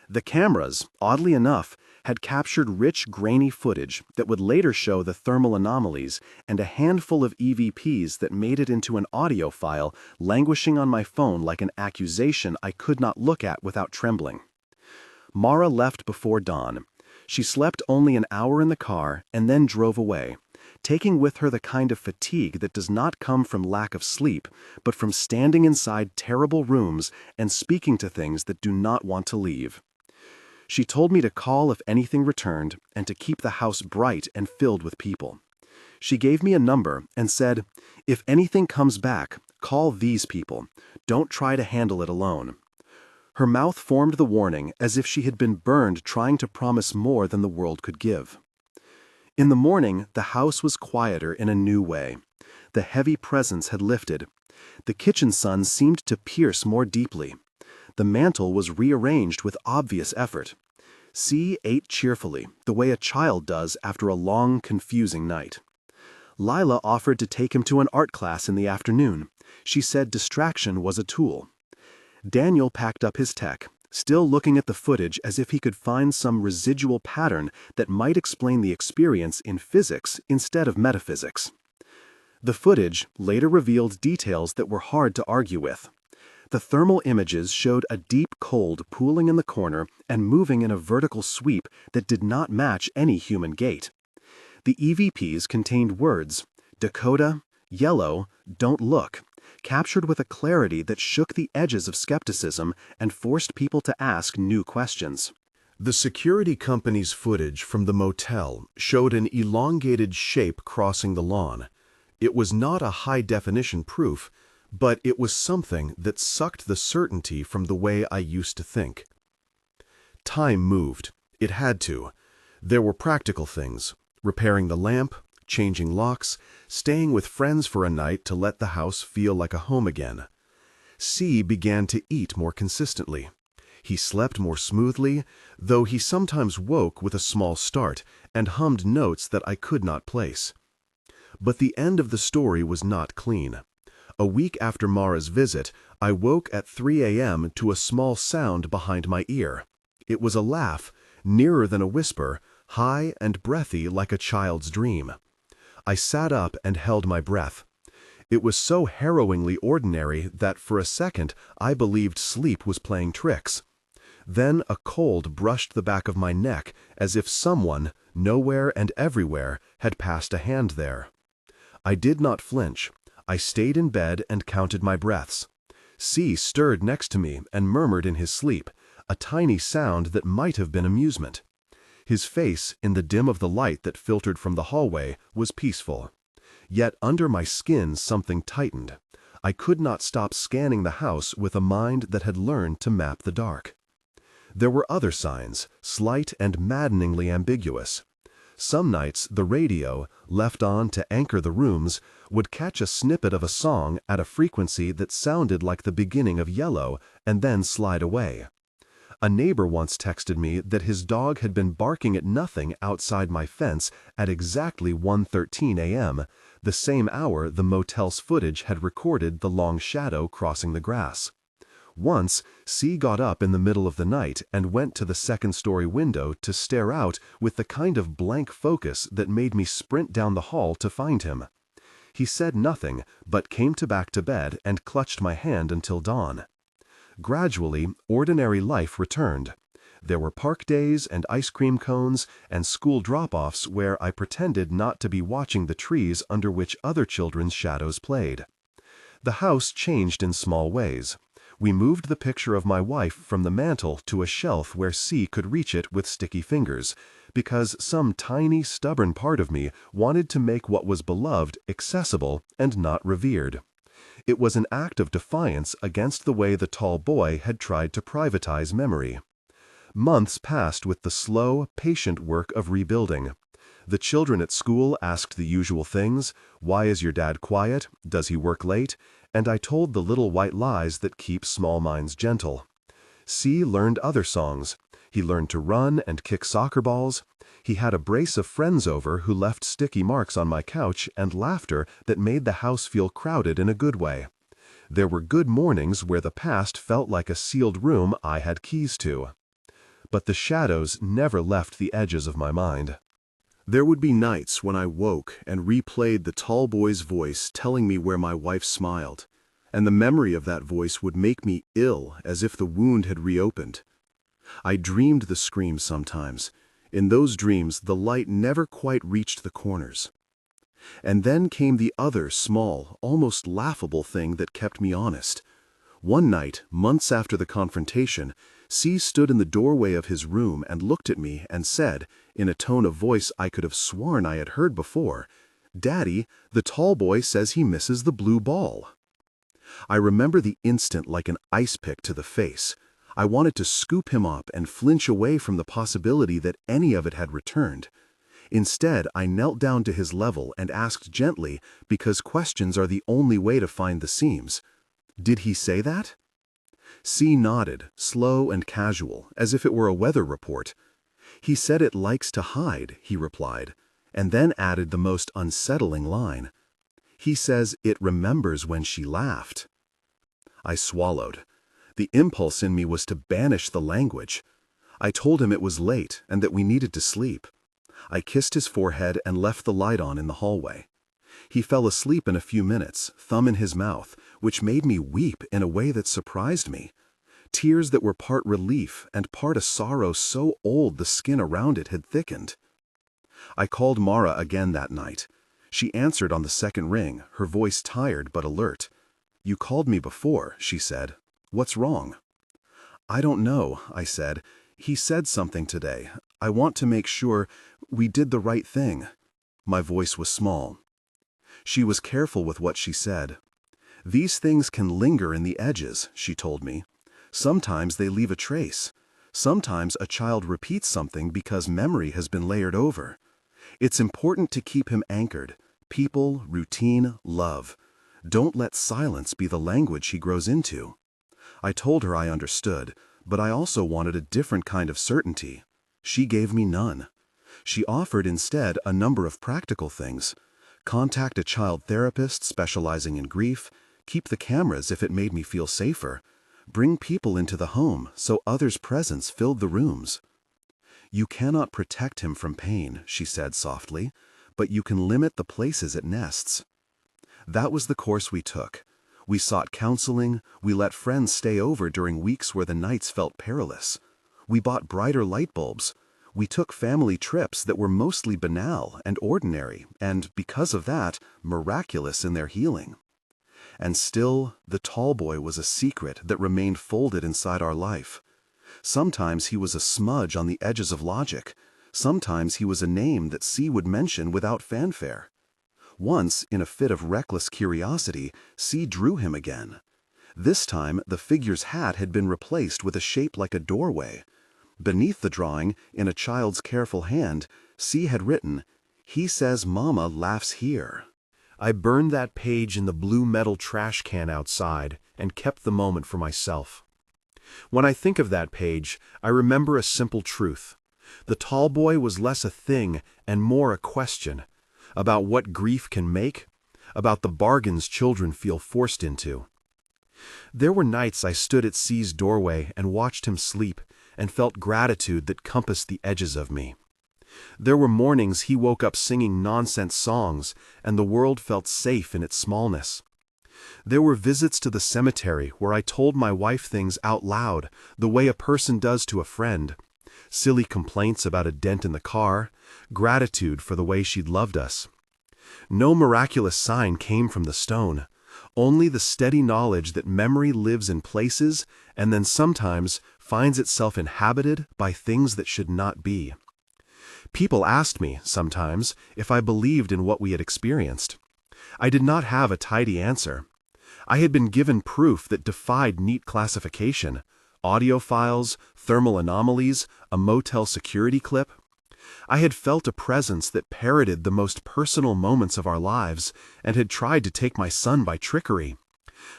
The cameras, oddly enough, had captured rich, grainy footage that would later show the thermal anomalies and a handful of EVPs that made it into an audio file languishing on my phone like an accusation I could not look at without trembling. Mara left before dawn. She slept only an hour in the car and then drove away, taking with her the kind of fatigue that does not come from lack of sleep, but from standing inside terrible rooms and speaking to things that do not want to leave. She told me to call if anything returned and to keep the house bright and filled with people. She gave me a number and said, "If anything comes back, call these people. Don't try to handle it alone." Her mouth formed the warning as if she had been burned trying to promise more than the world could give. In the morning, the house was quieter in a new way. The heavy presence had lifted. The kitchen sun seemed to pierce more deeply. The mantel was rearranged with obvious effort. C ate cheerfully, the way a child does after a long, confusing night. Lila offered to take him to an art class in the afternoon. She said distraction was a tool. Daniel packed up his tech, still looking at the footage as if he could find some residual pattern that might explain the experience in physics instead of metaphysics. The footage later revealed details that were hard to argue with. The thermal images showed a deep cold pooling in the corner and moving in a vertical sweep that did not match any human gait. The EVPs contained words, Dakota, yellow, don't look, captured with a clarity that shook the edges of skepticism and forced people to ask new questions. The security company's footage from the motel showed an elongated shape crossing the lawn. It was not a high-definition proof, but it was something that sucked the certainty from the way I used to think. Time moved. It had to. There were practical things: repairing the lamp, changing locks, staying with friends for a night to let the house feel like a home again. C began to eat more consistently. He slept more smoothly, though he sometimes woke with a small start and hummed notes that I could not place. But the end of the story was not clean. A week after Mara's visit, I woke at 3 a.m. to a small sound behind my ear. It was a laugh, nearer than a whisper, high and breathy like a child's dream. I sat up and held my breath. It was so harrowingly ordinary that for a second I believed sleep was playing tricks. Then a cold brushed the back of my neck as if someone, nowhere and everywhere, had passed a hand there. I did not flinch. I stayed in bed and counted my breaths. C stirred next to me and murmured in his sleep, a tiny sound that might have been amusement. His face, in the dim of the light that filtered from the hallway, was peaceful. Yet under my skin something tightened. I could not stop scanning the house with a mind that had learned to map the dark. There were other signs, slight and maddeningly ambiguous. Some nights the radio, left on to anchor the rooms, would catch a snippet of a song at a frequency that sounded like the beginning of Yellow and then slide away. A neighbor once texted me that his dog had been barking at nothing outside my fence at exactly 1:13 a.m., the same hour the motel's footage had recorded the long shadow crossing the grass. Once, C got up in the middle of the night and went to the second-story window to stare out with the kind of blank focus that made me sprint down the hall to find him. He said nothing, but came back to bed and clutched my hand until dawn. Gradually, ordinary life returned. There were park days and ice cream cones and school drop-offs where I pretended not to be watching the trees under which other children's shadows played. The house changed in small ways. We moved the picture of my wife from the mantel to a shelf where C could reach it with sticky fingers, because some tiny, stubborn part of me wanted to make what was beloved accessible and not revered. It was an act of defiance against the way the tall boy had tried to privatize memory. Months passed with the slow, patient work of rebuilding. The children at school asked the usual things: "Why is your dad quiet? Does he work late?" And I told the little white lies that keep small minds gentle. C learned other songs. He learned to run and kick soccer balls. He had a brace of friends over who left sticky marks on my couch and laughter that made the house feel crowded in a good way. There were good mornings where the past felt like a sealed room I had keys to. But the shadows never left the edges of my mind. There would be nights when I woke and replayed the tall boy's voice telling me where my wife smiled, and the memory of that voice would make me ill as if the wound had reopened. I dreamed the screams sometimes. In those dreams, the light never quite reached the corners. And then came the other small, almost laughable thing that kept me honest. One night, months after the confrontation, C stood in the doorway of his room and looked at me and said, in a tone of voice I could have sworn I had heard before, "Daddy, the tall boy says he misses the blue ball." I remember the instant like an ice pick to the face. I wanted to scoop him up and flinch away from the possibility that any of it had returned. Instead, I knelt down to his level and asked gently, because questions are the only way to find the seams, "Did he say that?" C nodded, slow and casual, as if it were a weather report. "He said it likes to hide," he replied, and then added the most unsettling line. "He says it remembers when she laughed." I swallowed. The impulse in me was to banish the language. I told him it was late and that we needed to sleep. I kissed his forehead and left the light on in the hallway. He fell asleep in a few minutes, thumb in his mouth, which made me weep in a way that surprised me. Tears that were part relief and part a sorrow so old the skin around it had thickened. I called Mara again that night. She answered on the second ring, her voice tired but alert. "You called me before," she said. "What's wrong?" "I don't know," I said. "He said something today. I want to make sure we did the right thing." My voice was small. She was careful with what she said. "These things can linger in the edges," she told me. "Sometimes they leave a trace. Sometimes a child repeats something because memory has been layered over. It's important to keep him anchored. People, routine, love. Don't let silence be the language he grows into. I told her I understood, but I also wanted a different kind of certainty. She gave me none. She offered instead a number of practical things. Contact a child therapist specializing in grief, keep the cameras if it made me feel safer, bring people into the home so others' presence filled the rooms. You cannot protect him from pain, she said softly, but you can limit the places it nests. That was the course we took. We sought counseling, we let friends stay over during weeks where the nights felt perilous. We bought brighter light bulbs. We took family trips that were mostly banal and ordinary, and because of that, miraculous in their healing. And still, the tall boy was a secret that remained folded inside our life. Sometimes he was a smudge on the edges of logic. Sometimes he was a name that C would mention without fanfare. Once, in a fit of reckless curiosity, C drew him again. This time, the figure's hat had been replaced with a shape like a doorway. Beneath the drawing, in a child's careful hand, C had written, "He says Mama laughs here." I burned that page in the blue metal trash can outside and kept the moment for myself. When I think of that page, I remember a simple truth. The tall boy was less a thing and more a question, about what grief can make, about the bargains children feel forced into. There were nights I stood at C's doorway and watched him sleep and felt gratitude that compassed the edges of me. There were mornings he woke up singing nonsense songs and the world felt safe in its smallness. There were visits to the cemetery where I told my wife things out loud, the way a person does to a friend. Silly complaints about a dent in the car, gratitude for the way she'd loved us. No miraculous sign came from the stone, only the steady knowledge that memory lives in places and then sometimes finds itself inhabited by things that should not be. People asked me, sometimes, if I believed in what we had experienced. I did not have a tidy answer. I had been given proof that defied neat classification: audio files, thermal anomalies, a motel security clip. I had felt a presence that parroted the most personal moments of our lives and had tried to take my son by trickery.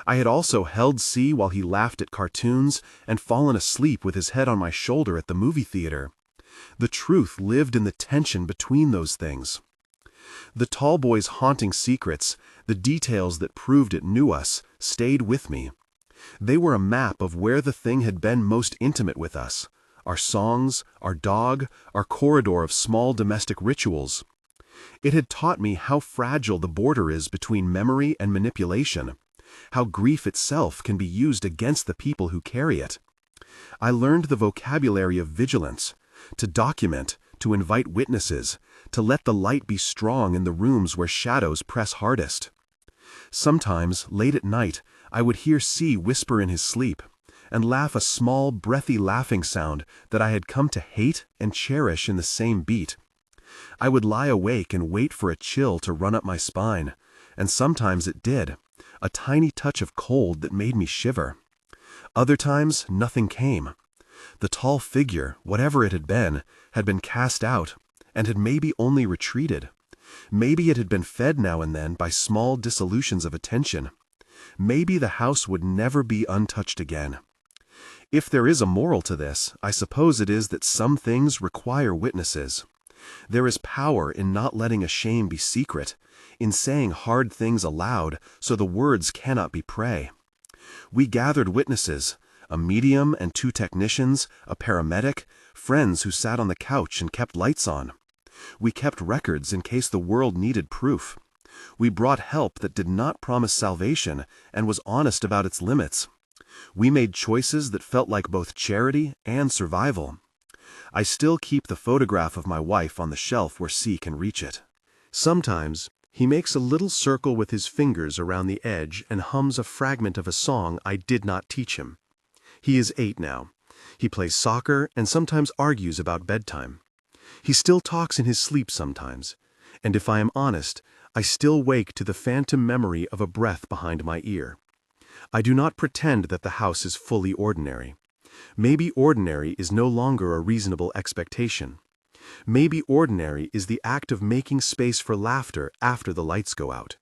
I had also held C while he laughed at cartoons and fallen asleep with his head on my shoulder at the movie theater. The truth lived in the tension between those things. The tall boy's haunting secrets, the details that proved it knew us, stayed with me. They were a map of where the thing had been most intimate with us: our songs, our dog, our corridor of small domestic rituals. It had taught me how fragile the border is between memory and manipulation, how grief itself can be used against the people who carry it. I learned the vocabulary of vigilance, to document, to invite witnesses, to let the light be strong in the rooms where shadows press hardest. Sometimes, late at night, I would hear C whisper in his sleep, and laugh a small, breathy laughing sound that I had come to hate and cherish in the same beat. I would lie awake and wait for a chill to run up my spine, and sometimes it did, a tiny touch of cold that made me shiver. Other times, nothing came. The tall figure, whatever it had been cast out, and had maybe only retreated. Maybe it had been fed now and then by small dissolutions of attention. Maybe the house would never be untouched again. If there is a moral to this, I suppose it is that some things require witnesses. There is power in not letting a shame be secret, in saying hard things aloud so the words cannot be prey. We gathered witnesses, a medium and 2 technicians, a paramedic, friends who sat on the couch and kept lights on. We kept records in case the world needed proof. We brought help that did not promise salvation and was honest about its limits. We made choices that felt like both charity and survival. I still keep the photograph of my wife on the shelf where C can reach it. Sometimes, he makes a little circle with his fingers around the edge and hums a fragment of a song I did not teach him. He is 8 now. He plays soccer and sometimes argues about bedtime. He still talks in his sleep sometimes, and if I am honest, I still wake to the phantom memory of a breath behind my ear. I do not pretend that the house is fully ordinary. Maybe ordinary is no longer a reasonable expectation. Maybe ordinary is the act of making space for laughter after the lights go out.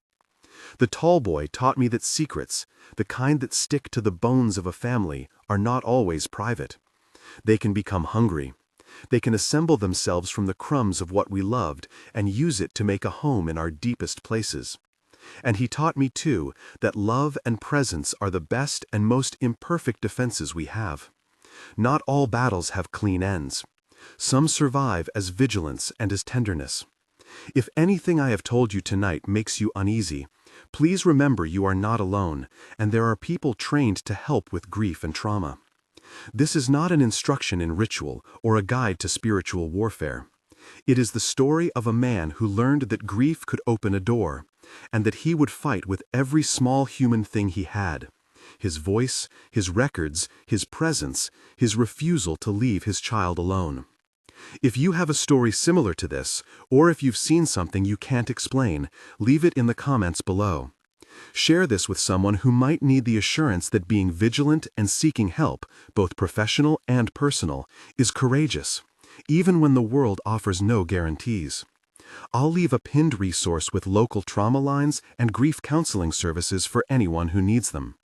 The tall boy taught me that secrets, the kind that stick to the bones of a family, are not always private. They can become hungry. They can assemble themselves from the crumbs of what we loved and use it to make a home in our deepest places. And he taught me, too, that love and presence are the best and most imperfect defenses we have. Not all battles have clean ends. Some survive as vigilance and as tenderness. If anything I have told you tonight makes you uneasy, please remember you are not alone, and there are people trained to help with grief and trauma. This is not an instruction in ritual or a guide to spiritual warfare. It is the story of a man who learned that grief could open a door, and that he would fight with every small human thing he had: his voice, his records, his presence, his refusal to leave his child alone. If you have a story similar to this, or if you've seen something you can't explain, leave it in the comments below. Share this with someone who might need the assurance that being vigilant and seeking help, both professional and personal, is courageous, even when the world offers no guarantees. I'll leave a pinned resource with local trauma lines and grief counseling services for anyone who needs them.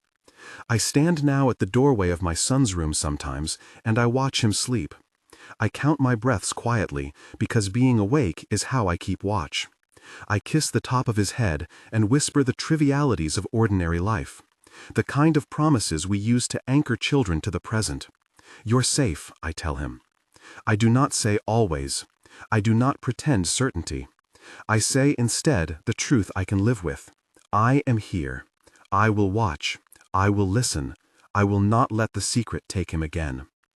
I stand now at the doorway of my son's room sometimes, and I watch him sleep. I count my breaths quietly, because being awake is how I keep watch. I kiss the top of his head and whisper the trivialities of ordinary life, the kind of promises we use to anchor children to the present. "You're safe," I tell him. I do not say always. I do not pretend certainty. I say instead the truth I can live with. I am here. I will watch. I will listen. I will not let the secret take him again.